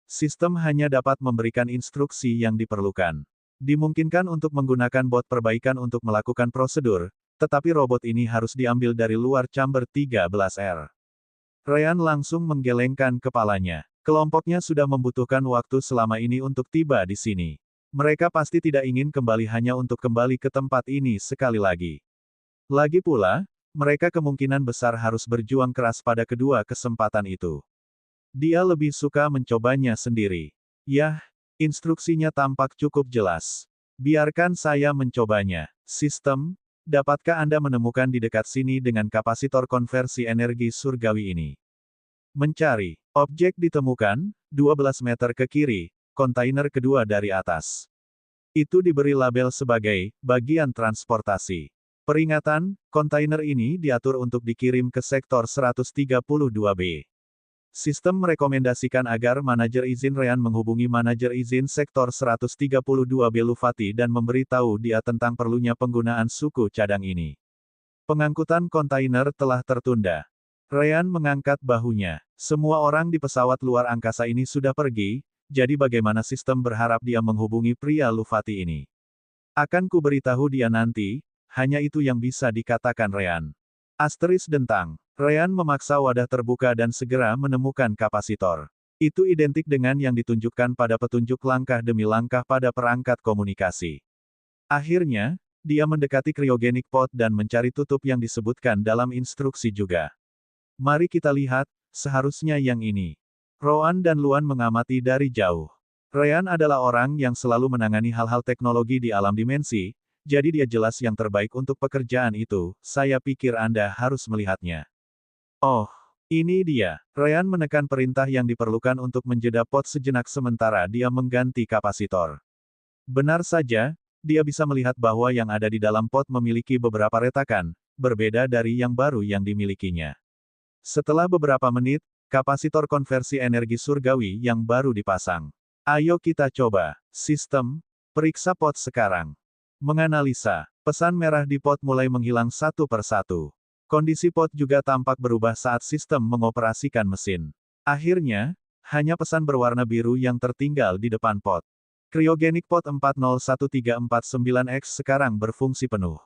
Sistem hanya dapat memberikan instruksi yang diperlukan. Dimungkinkan untuk menggunakan bot perbaikan untuk melakukan prosedur, tetapi robot ini harus diambil dari luar chamber 13R. Ryan langsung menggelengkan kepalanya. Kelompoknya sudah membutuhkan waktu selama ini untuk tiba di sini. Mereka pasti tidak ingin kembali hanya untuk kembali ke tempat ini sekali lagi. Lagi pula, mereka kemungkinan besar harus berjuang keras pada kedua kesempatan itu. Dia lebih suka mencobanya sendiri. Yah, instruksinya tampak cukup jelas. Biarkan saya mencobanya. Sistem, dapatkah Anda menemukan di dekat sini dengan kapasitor konversi energi surgawi ini? Mencari. Objek ditemukan, 12 meter ke kiri, kontainer kedua dari atas. Itu diberi label sebagai bagian transportasi. Peringatan, kontainer ini diatur untuk dikirim ke sektor 132B. Sistem merekomendasikan agar manajer izin Ryan menghubungi manajer izin sektor 132B Lufati dan memberitahu dia tentang perlunya penggunaan suku cadang ini. Pengangkutan kontainer telah tertunda. Ryan mengangkat bahunya. Semua orang di pesawat luar angkasa ini sudah pergi, jadi bagaimana sistem berharap dia menghubungi pria Lufati ini? Akan ku beritahu dia nanti, hanya itu yang bisa dikatakan Ryan. Asteris dentang. Ryan memaksa wadah terbuka dan segera menemukan kapasitor. Itu identik dengan yang ditunjukkan pada petunjuk langkah demi langkah pada perangkat komunikasi. Akhirnya, dia mendekati cryogenic pod dan mencari tutup yang disebutkan dalam instruksi juga. Mari kita lihat, seharusnya yang ini. Roan dan Luan mengamati dari jauh. Ryan adalah orang yang selalu menangani hal-hal teknologi di alam dimensi, jadi dia jelas yang terbaik untuk pekerjaan itu, saya pikir Anda harus melihatnya. Oh, ini dia. Ryan menekan perintah yang diperlukan untuk menjeda pot sejenak sementara dia mengganti kapasitor. Benar saja, dia bisa melihat bahwa yang ada di dalam pot memiliki beberapa retakan, berbeda dari yang baru yang dimilikinya. Setelah beberapa menit, kapasitor konversi energi surgawi yang baru dipasang. Ayo kita coba. Sistem, periksa pot sekarang. Menganalisa, pesan merah di pot mulai menghilang satu persatu. Kondisi pot juga tampak berubah saat sistem mengoperasikan mesin. Akhirnya, hanya pesan berwarna biru yang tertinggal di depan pot. Cryogenic Pod 401349X sekarang berfungsi penuh.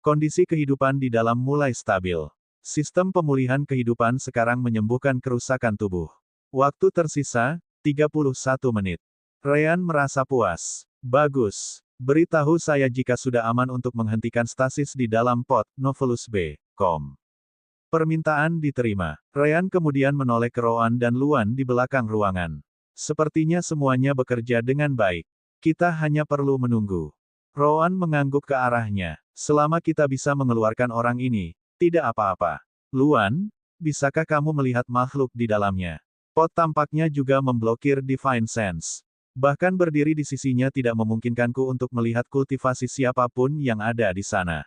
Kondisi kehidupan di dalam mulai stabil. Sistem pemulihan kehidupan sekarang menyembuhkan kerusakan tubuh. Waktu tersisa, 31 menit. Ryan merasa puas. Bagus. Beritahu saya jika sudah aman untuk menghentikan stasis di dalam pot, Novellus B. Permintaan diterima. Ryan kemudian menoleh ke Roan dan Luan di belakang ruangan. Sepertinya semuanya bekerja dengan baik. Kita hanya perlu menunggu. Roan mengangguk ke arahnya. Selama kita bisa mengeluarkan orang ini, tidak apa-apa. Luan, bisakah kamu melihat makhluk di dalamnya? Pot tampaknya juga memblokir Divine Sense. Bahkan berdiri di sisinya tidak memungkinkanku untuk melihat kultivasi siapapun yang ada di sana.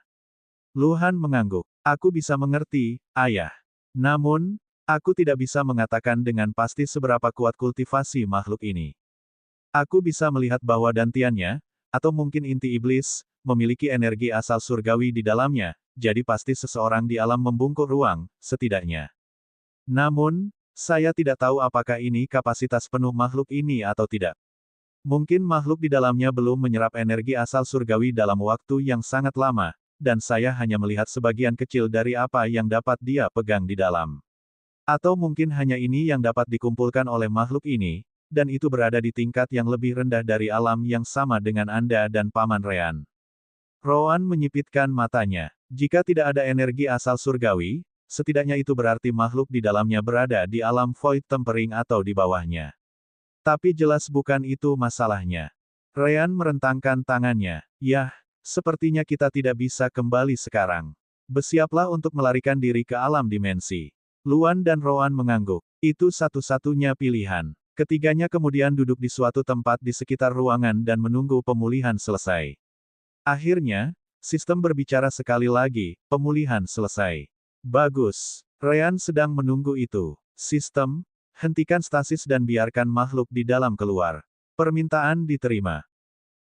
Luhan mengangguk. Aku bisa mengerti, ayah. Namun, aku tidak bisa mengatakan dengan pasti seberapa kuat kultivasi makhluk ini. Aku bisa melihat bahwa dantiannya, atau mungkin inti iblis, memiliki energi asal surgawi di dalamnya, jadi pasti seseorang di alam membungkuk ruang, setidaknya. Namun, saya tidak tahu apakah ini kapasitas penuh makhluk ini atau tidak. Mungkin makhluk di dalamnya belum menyerap energi asal surgawi dalam waktu yang sangat lama, dan saya hanya melihat sebagian kecil dari apa yang dapat dia pegang di dalam. Atau mungkin hanya ini yang dapat dikumpulkan oleh makhluk ini, dan itu berada di tingkat yang lebih rendah dari alam yang sama dengan Anda dan Paman Ryan. Roan menyipitkan matanya. Jika tidak ada energi asal surgawi, setidaknya itu berarti makhluk di dalamnya berada di alam void tempering atau di bawahnya. Tapi jelas bukan itu masalahnya. Ryan merentangkan tangannya. Yah, sepertinya kita tidak bisa kembali sekarang. Bersiaplah untuk melarikan diri ke alam dimensi. Luan dan Roan mengangguk. Itu satu-satunya pilihan. Ketiganya kemudian duduk di suatu tempat di sekitar ruangan dan menunggu pemulihan selesai. Akhirnya, sistem berbicara sekali lagi, pemulihan selesai. Bagus. Ryan sedang menunggu itu. Sistem, hentikan stasis dan biarkan makhluk di dalam keluar. Permintaan diterima.